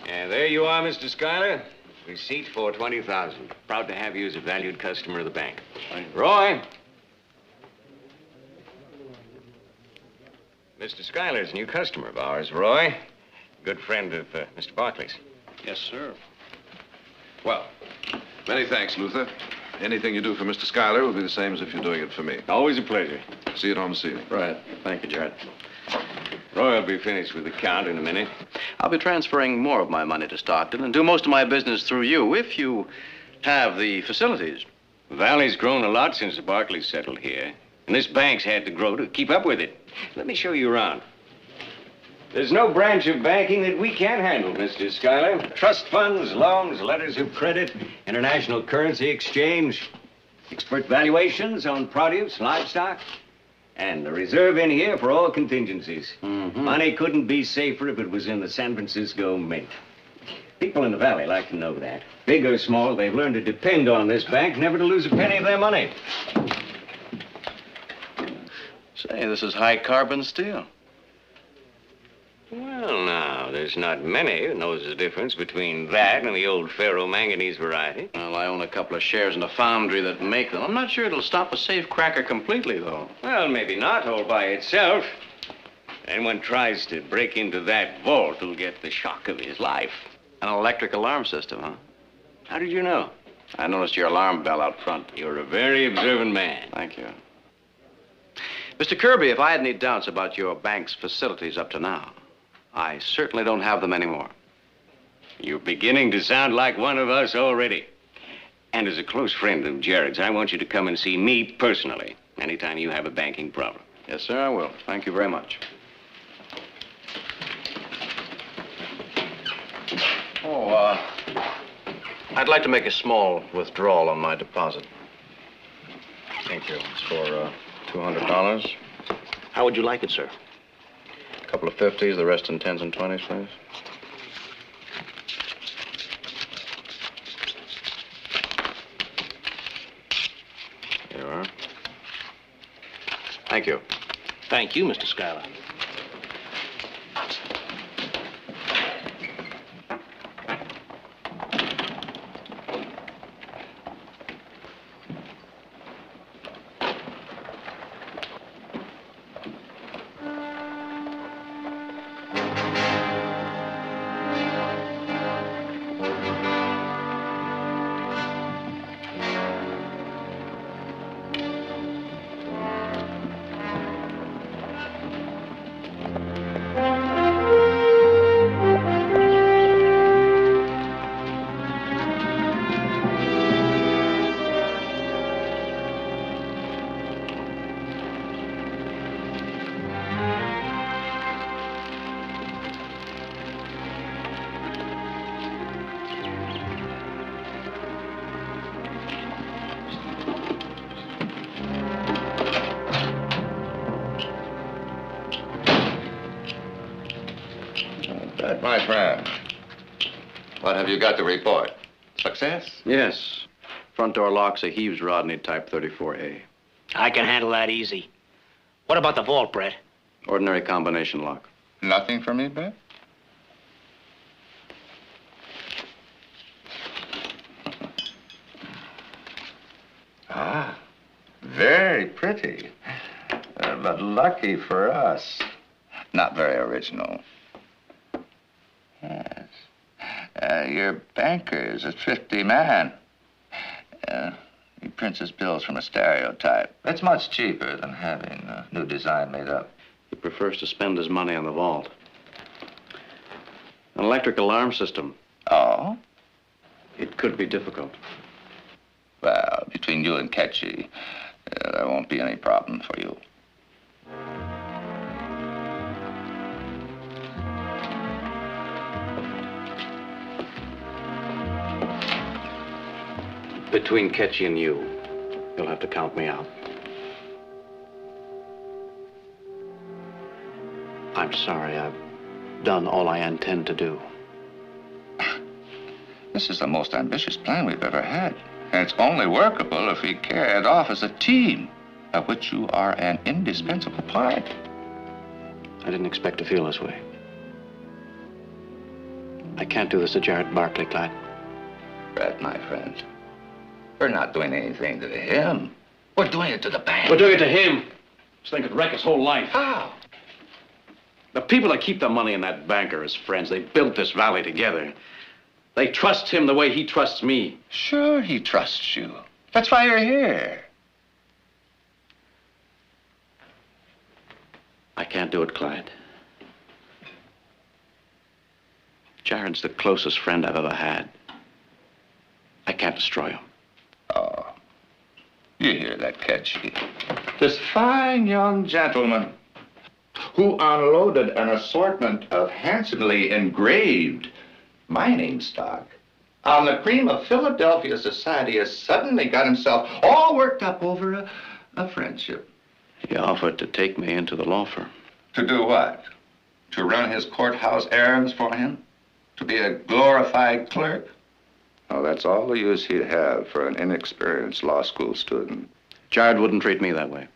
And there you are, Mr. Schuyler. Receipt for $20,000. Proud to have you as a valued customer of the bank. Roy. Mr. Schuyler's a new customer of ours, Roy. Good friend of Mr. Barkley's. Yes, sir. Well, many thanks, Luther. Anything you do for Mr. Schuyler will be the same as if you're doing it for me. Always a pleasure. See you at home this evening. Right. Thank you, Jared. Roy will be finished with the count in a minute. I'll be transferring more of my money to Stockton and do most of my business through you if you have the facilities. The valley's grown a lot since the Barkleys settled here, and this bank's had to grow to keep up with it. Let me show you around. There's no branch of banking that we can't handle, Mr. Schuyler. Trust funds, loans, letters of credit, international currency exchange, expert valuations on produce, livestock, and a reserve in here for all contingencies. Mm-hmm. Money couldn't be safer if it was in the San Francisco Mint. People in the valley like to know that. Big or small, they've learned to depend on this bank, never to lose a penny of their money. Say, this is high-carbon steel. Well, now, there's not many who knows the difference between that and the old ferro-manganese variety. Well, I own a couple of shares in a foundry that make them. I'm not sure it'll stop a safe cracker completely, though. Well, maybe not all by itself. Anyone tries to break into that vault will get the shock of his life. An electric alarm system, huh? How did you know? I noticed your alarm bell out front. You're a very observant man. Thank you. Mr. Kirby, if I had any doubts about your bank's facilities up to now, I certainly don't have them anymore. You're beginning to sound like one of us already. And as a close friend of Jared's, I want you to come and see me personally anytime you have a banking problem. Yes, sir, I will. Thank you very much. Oh, I'd like to make a small withdrawal on my deposit. Thank you. It's for $200. How would you like it, sir? A couple of 50s, the rest in 10s and 20s, please. Here you are. Thank you. Thank you, Mr. Schuyler. My friend, what have you got to report? Success? Yes. Front door lock's a Heaves Rodney type 34A. I can handle that easy. What about the vault, Brett? Ordinary combination lock. Nothing for me, Brett? Ah, very pretty. But lucky for us. Not very original. Yes. Your banker is a thrifty man. He prints his bills from a stereotype. It's much cheaper than having a new design made up. He prefers to spend his money on the vault. An electric alarm system. Oh? It could be difficult. Well, between you and Ketchy, there won't be any problem for you. Between Ketchy and you, you'll have to count me out. I'm sorry. I've done all I intend to do. This is the most ambitious plan we've ever had. And it's only workable if we carry it off as a team, of which you are an indispensable part. I didn't expect to feel this way. I can't do this to Jared Barkley, Clyde. Brett, my friend, we're not doing anything to him. We're doing it to the bank. We're doing it to him. This thing could wreck his whole life. How? The people that keep the money in that bank are his friends. They built this valley together. They trust him the way he trusts me. Sure, he trusts you. That's why you're here. I can't do it, Clyde. Jared's the closest friend I've ever had. I can't destroy him. Oh, you hear that, Ketchy? This fine young gentleman who unloaded an assortment of handsomely engraved mining stock on the cream of Philadelphia society has suddenly got himself all worked up over a friendship. He offered to take me into the law firm. To do what? To run his courthouse errands for him? To be a glorified clerk? Oh, that's all the use he'd have for an inexperienced law school student. Jared wouldn't treat me that way.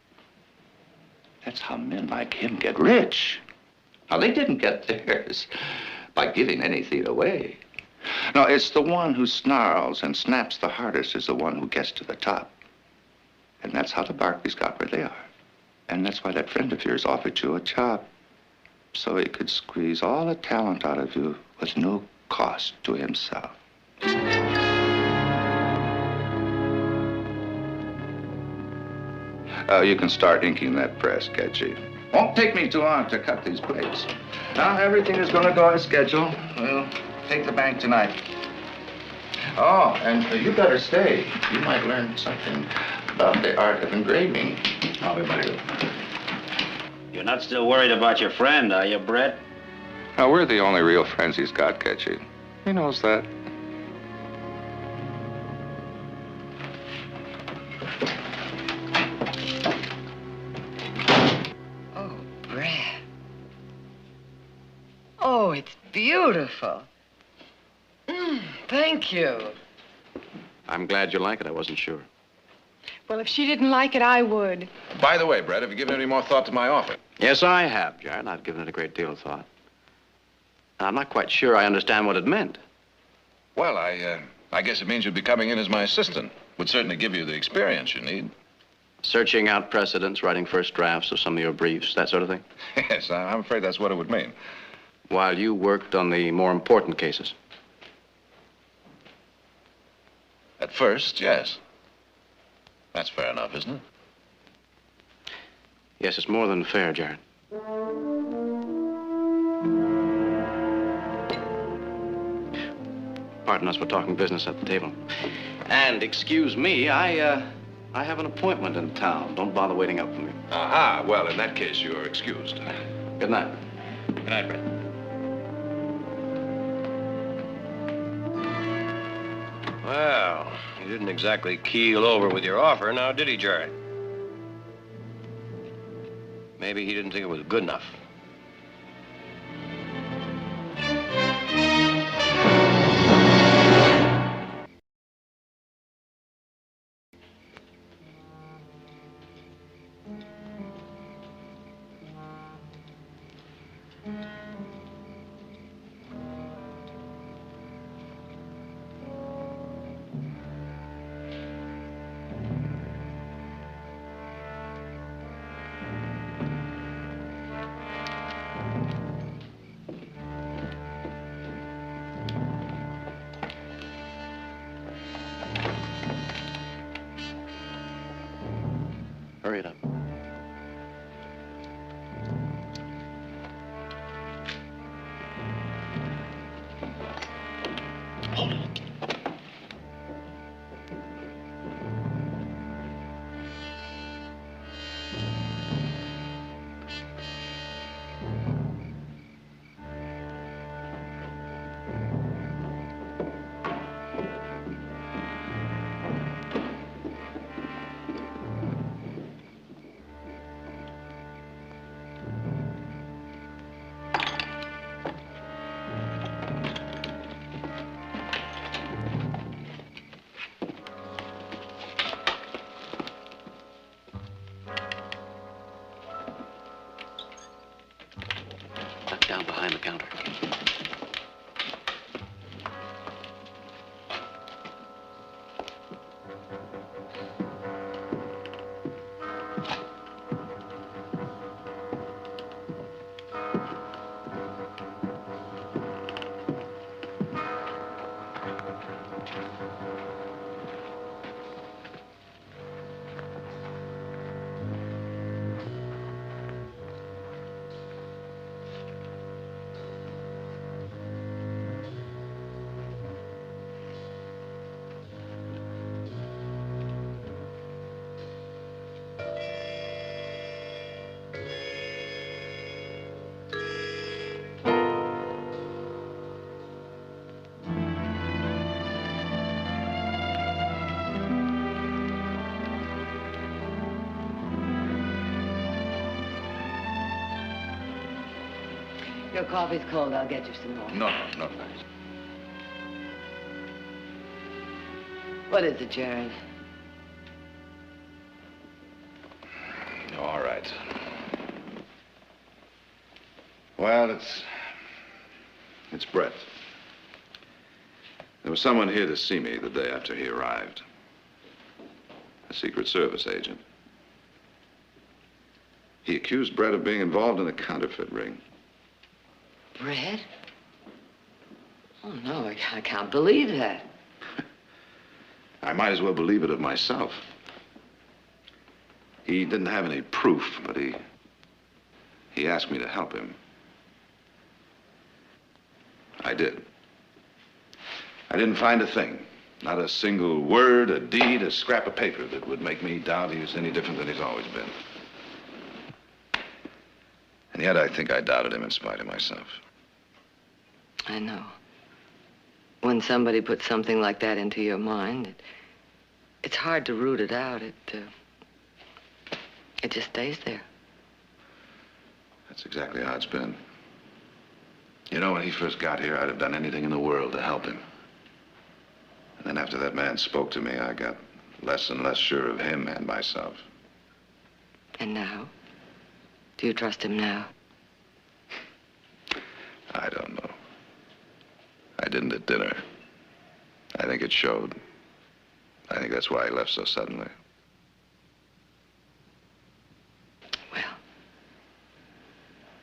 That's how men like him get rich. Now, they didn't get theirs by giving anything away. No, it's the one who snarls and snaps the hardest is the one who gets to the top. And that's how the Barkleys got where they are. And that's why that friend of yours offered you a job. So he could squeeze all the talent out of you with no cost to himself. You can start inking that press, Ketchy. Won't take me too long to cut these plates. Now, everything is going to go as scheduled. We'll take the bank tonight. Oh, and you better stay. You might learn something about the art of engraving. I'll be back. You're not still worried about your friend, are you, Brett? Now, we're the only real friends he's got, Ketchy. He knows that. Oh, Brad. Oh, it's beautiful. Thank you. I'm glad you like it. I wasn't sure. Well, if she didn't like it, I would. By the way, Brett, have you given any more thought to my offer? Yes, I have, Jared. I've given it a great deal of thought. And I'm not quite sure I understand what it meant. Well, I guess it means you'd be coming in as my assistant. Would certainly give you the experience you need. Searching out precedents, writing first drafts of some of your briefs, that sort of thing? Yes, I'm afraid that's what it would mean. While you worked on the more important cases? At first, yes. That's fair enough, isn't it? Yes, it's more than fair, Jared. Pardon us for talking business at the table. And excuse me, I have an appointment in town. Don't bother waiting up for me. Aha, well, in that case, you're excused. Good night. Good night, Brett. Well, he didn't exactly keel over with your offer, now did he, Jared? Maybe he didn't think it was good enough. Hurry it up. Hold it. Down behind the counter. Your coffee's cold. I'll get you some more. No, thanks. What is it, Jared? All right. Well, it's Brett. There was someone here to see me the day after he arrived. A Secret Service agent. He accused Brett of being involved in a counterfeit ring. Brett? Oh, no, I can't believe that. I might as well believe it of myself. He didn't have any proof, but he asked me to help him. I did. I didn't find a thing. Not a single word, a deed, a scrap of paper that would make me doubt he was any different than he's always been. And yet I think I doubted him in spite of myself. I know. When somebody puts something like that into your mind, it's hard to root it out. It just stays there. That's exactly how it's been. You know, when he first got here, I'd have done anything in the world to help him. And then after that man spoke to me, I got less and less sure of him and myself. And now? Do you trust him now? I don't know. I didn't at dinner. I think it showed. I think that's why he left so suddenly. Well,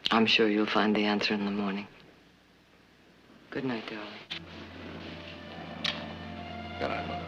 I'm sure you'll find the answer in the morning. Good night, darling. Good night, Mother.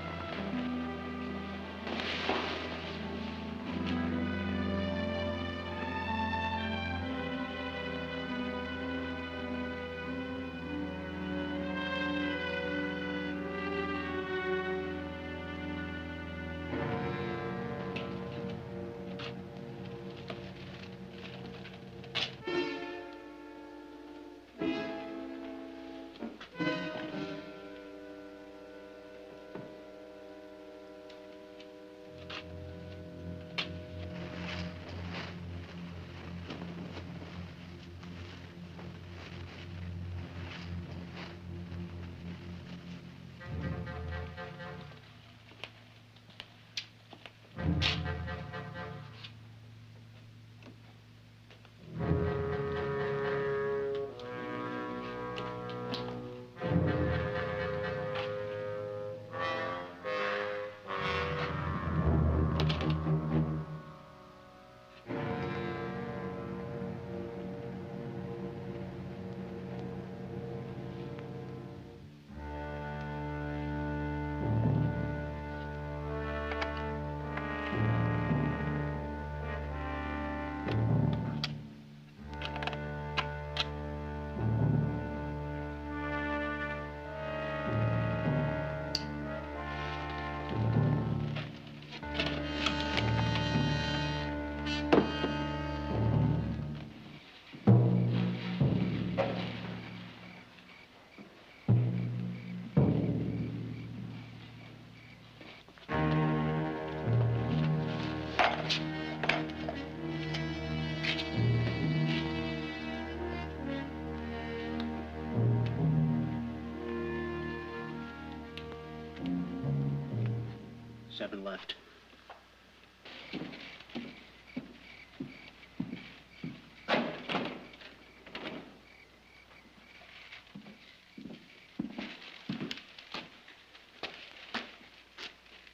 Seven left.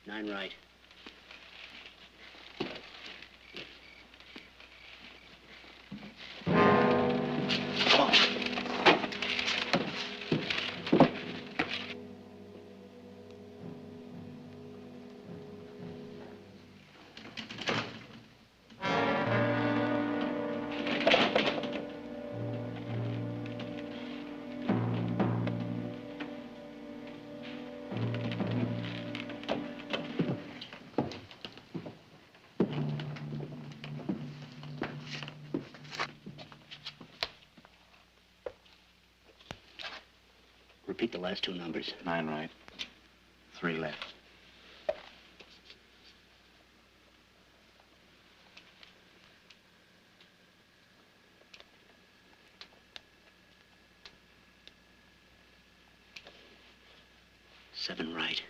Nine right. Repeat the last two numbers. Nine right. Three left. Seven right.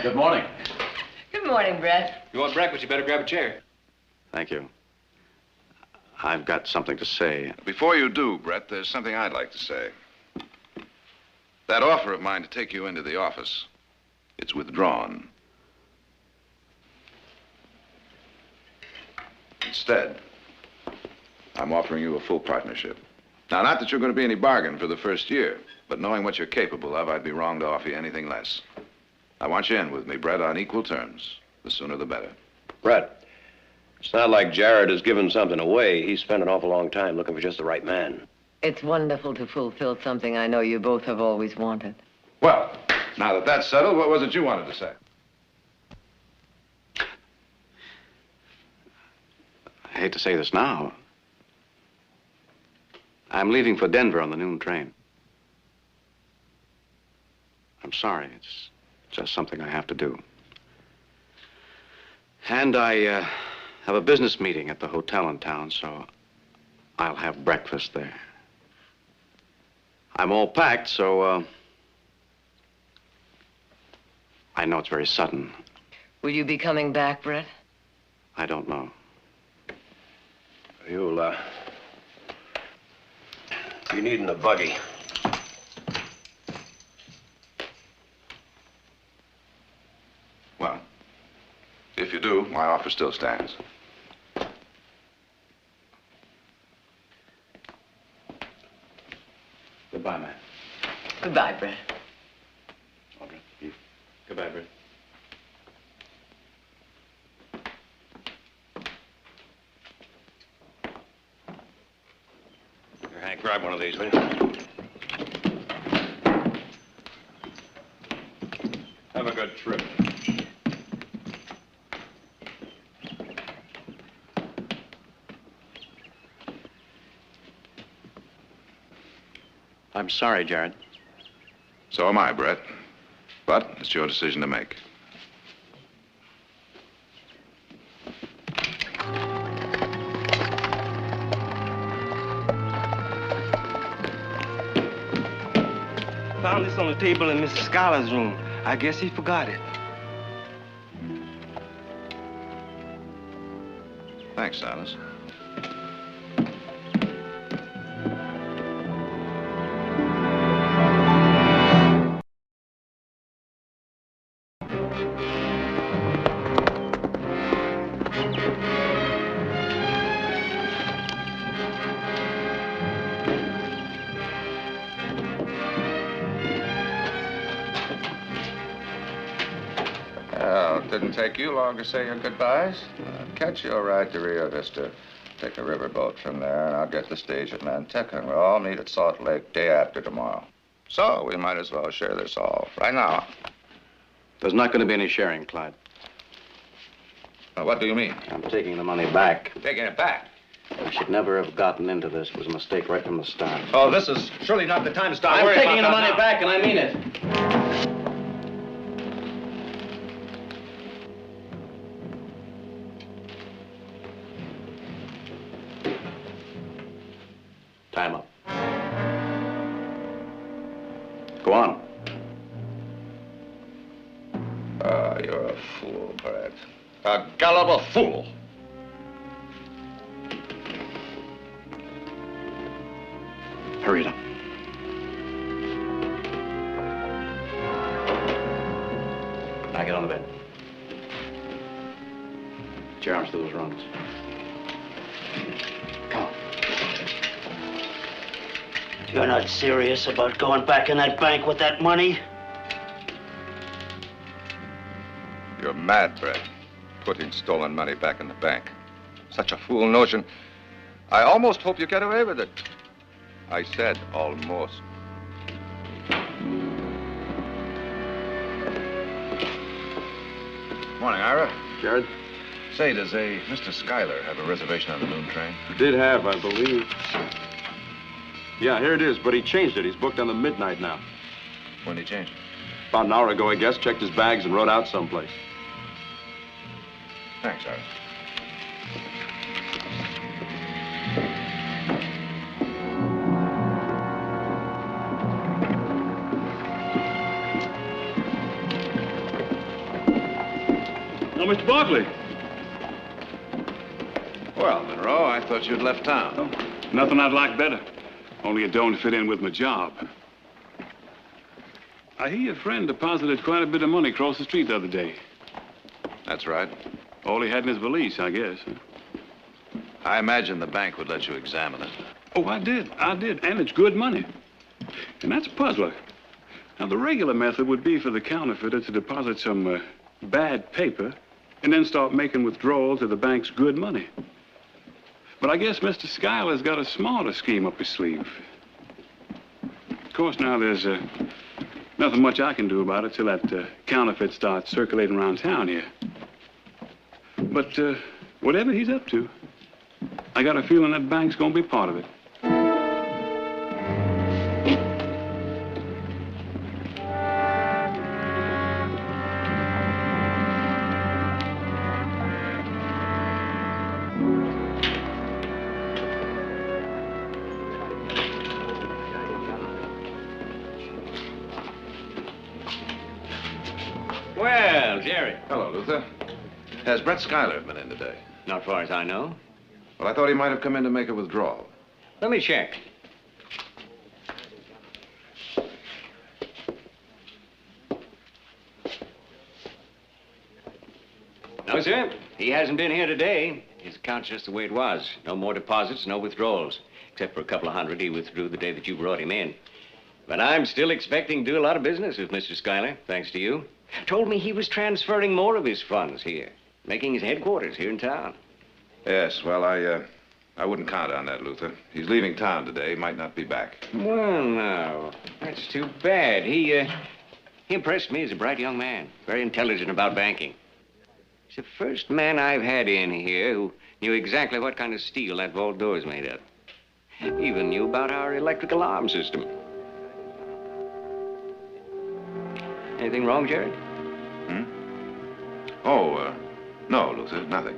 Good morning. Good morning, Brett. You want breakfast, you better grab a chair. Thank you. I've got something to say. Before you do, Brett, there's something I'd like to say. That offer of mine to take you into the office, it's withdrawn. Instead, I'm offering you a full partnership. Now, not that you're going to be any bargain for the first year, but knowing what you're capable of, I'd be wrong to offer you anything less. I want you in with me, Brett, on equal terms. The sooner the better. Brett, it's not like Jared has given something away. He spent an awful long time looking for just the right man. It's wonderful to fulfill something I know you both have always wanted. Well, now that that's settled, what was it you wanted to say? I hate to say this now. I'm leaving for Denver on the noon train. I'm sorry. It's just something I have to do. And I have a business meeting at the hotel in town, so I'll have breakfast there. I'm all packed, so I know it's very sudden. Will you be coming back, Brett? I don't know. You'll be needing a buggy. Well, if you do, my offer still stands. Goodbye, man. Goodbye, Brett. Audrey. Goodbye, Brett. Here, Hank, grab one of these, will you? Have a good trip. I'm sorry, Jared. So am I, Brett. But it's your decision to make. Found this on the table in Mr. Schuyler's room. I guess he forgot it. Thanks, Silas. Didn't take you long to say your goodbyes. Catch your ride to Rio Vista. Take a riverboat from there, and I'll get the stage at Nantucket, and we'll all meet at Salt Lake day after tomorrow. So we might as well share this all right now. There's not going to be any sharing, Clyde. What do you mean? I'm taking the money back. Taking it back? We should never have gotten into this. It was a mistake right from the start. Oh, this is surely not the time to start I'm worrying taking the about money that back, and I mean it. Time up. Go on. You're a fool, Brett. A gullible fool. Hurry it up. Now get on the bed. Get your arms through those rungs. Come on. You're not serious about going back in that bank with that money? You're mad, Brett. Putting stolen money back in the bank. Such a fool notion. I almost hope you get away with it. I said almost. Morning, Ira. Jared? Say, does a Mr. Schuyler have a reservation on the noon train? Did have, I believe. Yeah, here it is, but he changed it. He's booked on the midnight now. When did he change it? About an hour ago, I guess. Checked his bags and rode out someplace. Thanks, Ira. Oh, Mr. Barkley. Well, Monroe, I thought you'd left town. Oh, nothing I'd like better. Only it don't fit in with my job. I hear your friend deposited quite a bit of money across the street the other day. That's right. All he had in his valise, I guess. Huh? I imagine the bank would let you examine it. Oh, I did. And it's good money. And that's a puzzler. Now, the regular method would be for the counterfeiter to deposit some bad paper and then start making withdrawals of the bank's good money. But I guess Mr. Schuyler's got a smarter scheme up his sleeve. Of course, now there's nothing much I can do about it till that counterfeit starts circulating around town here. But whatever he's up to, I got a feeling that bank's gonna be part of it. Well, Jerry. Hello, Luther. Has Brett Schuyler been in today? Not far as I know. Well, I thought he might have come in to make a withdrawal. Let me check. No, sir. He hasn't been here today. His account's just the way it was. No more deposits, no withdrawals. Except for a couple of hundred he withdrew the day that you brought him in. But I'm still expecting to do a lot of business with Mr. Schuyler, thanks to you. Told me he was transferring more of his funds here, making his headquarters here in town. Yes, well, I wouldn't count on that, Luther. He's leaving town today. He might not be back. Well, now, that's too bad. He impressed me as a bright young man, very intelligent about banking. He's the first man I've had in here who knew exactly what kind of steel that vault door is made of. Even knew about our electric alarm system. Anything wrong, Jerry? Oh, no, Luther, nothing.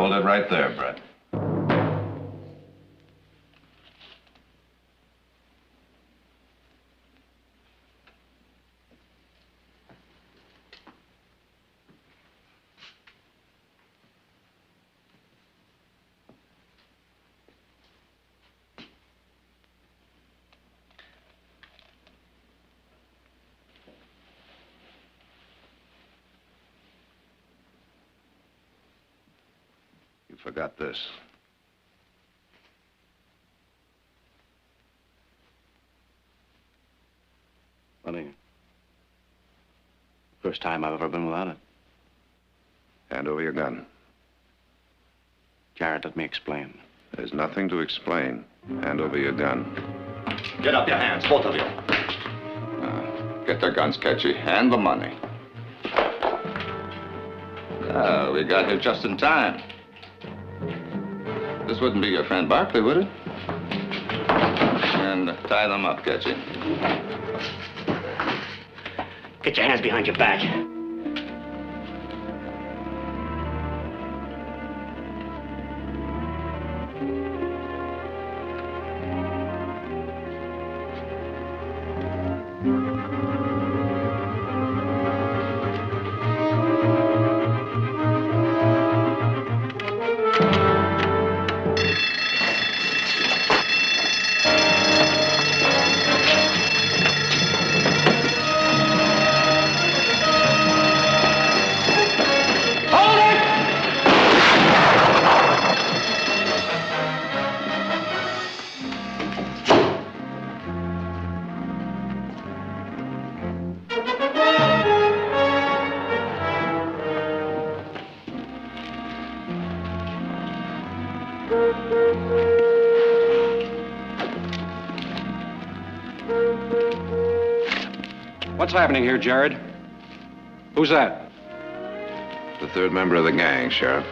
Hold it right there, Brett. You forgot this. Funny. First time I've ever been without it. Hand over your gun. Jared, let me explain. There's nothing to explain. Hand over your gun. Get up your hands, both of you. Get their guns, Ketchy, and the money. We got here just in time. This wouldn't be your friend Barkley, would it? And tie them up, Ketchy. Get your hands behind your back. What's happening here, Jared? Who's that? The third member of the gang, Sheriff.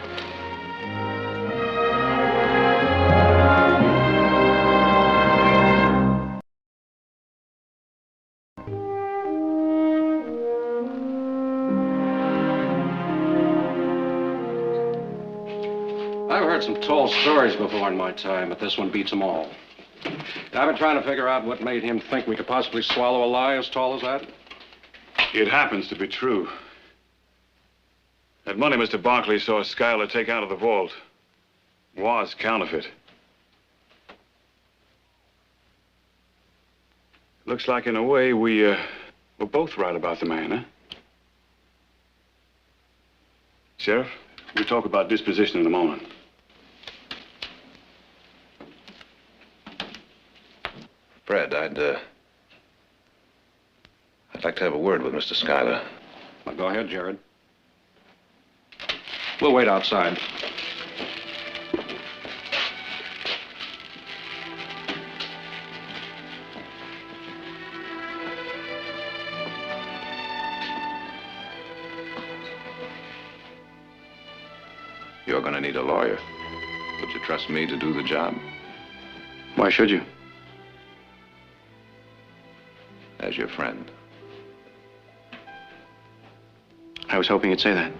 I've heard some tall stories before in my time, but this one beats them all. I've been trying to figure out what made him think we could possibly swallow a lie as tall as that. It happens to be true. That money Mr. Barkley saw Schuyler take out of the vault was counterfeit. Looks like, in a way, we're both right about the man, huh? Sheriff, we'll talk about disposition in a moment. Fred, I'd like to have a word with Mr. Schuyler. Well, go ahead, Jared. We'll wait outside. You're going to need a lawyer. Would you trust me to do the job? Why should you? As your friend. I was hoping you'd say that.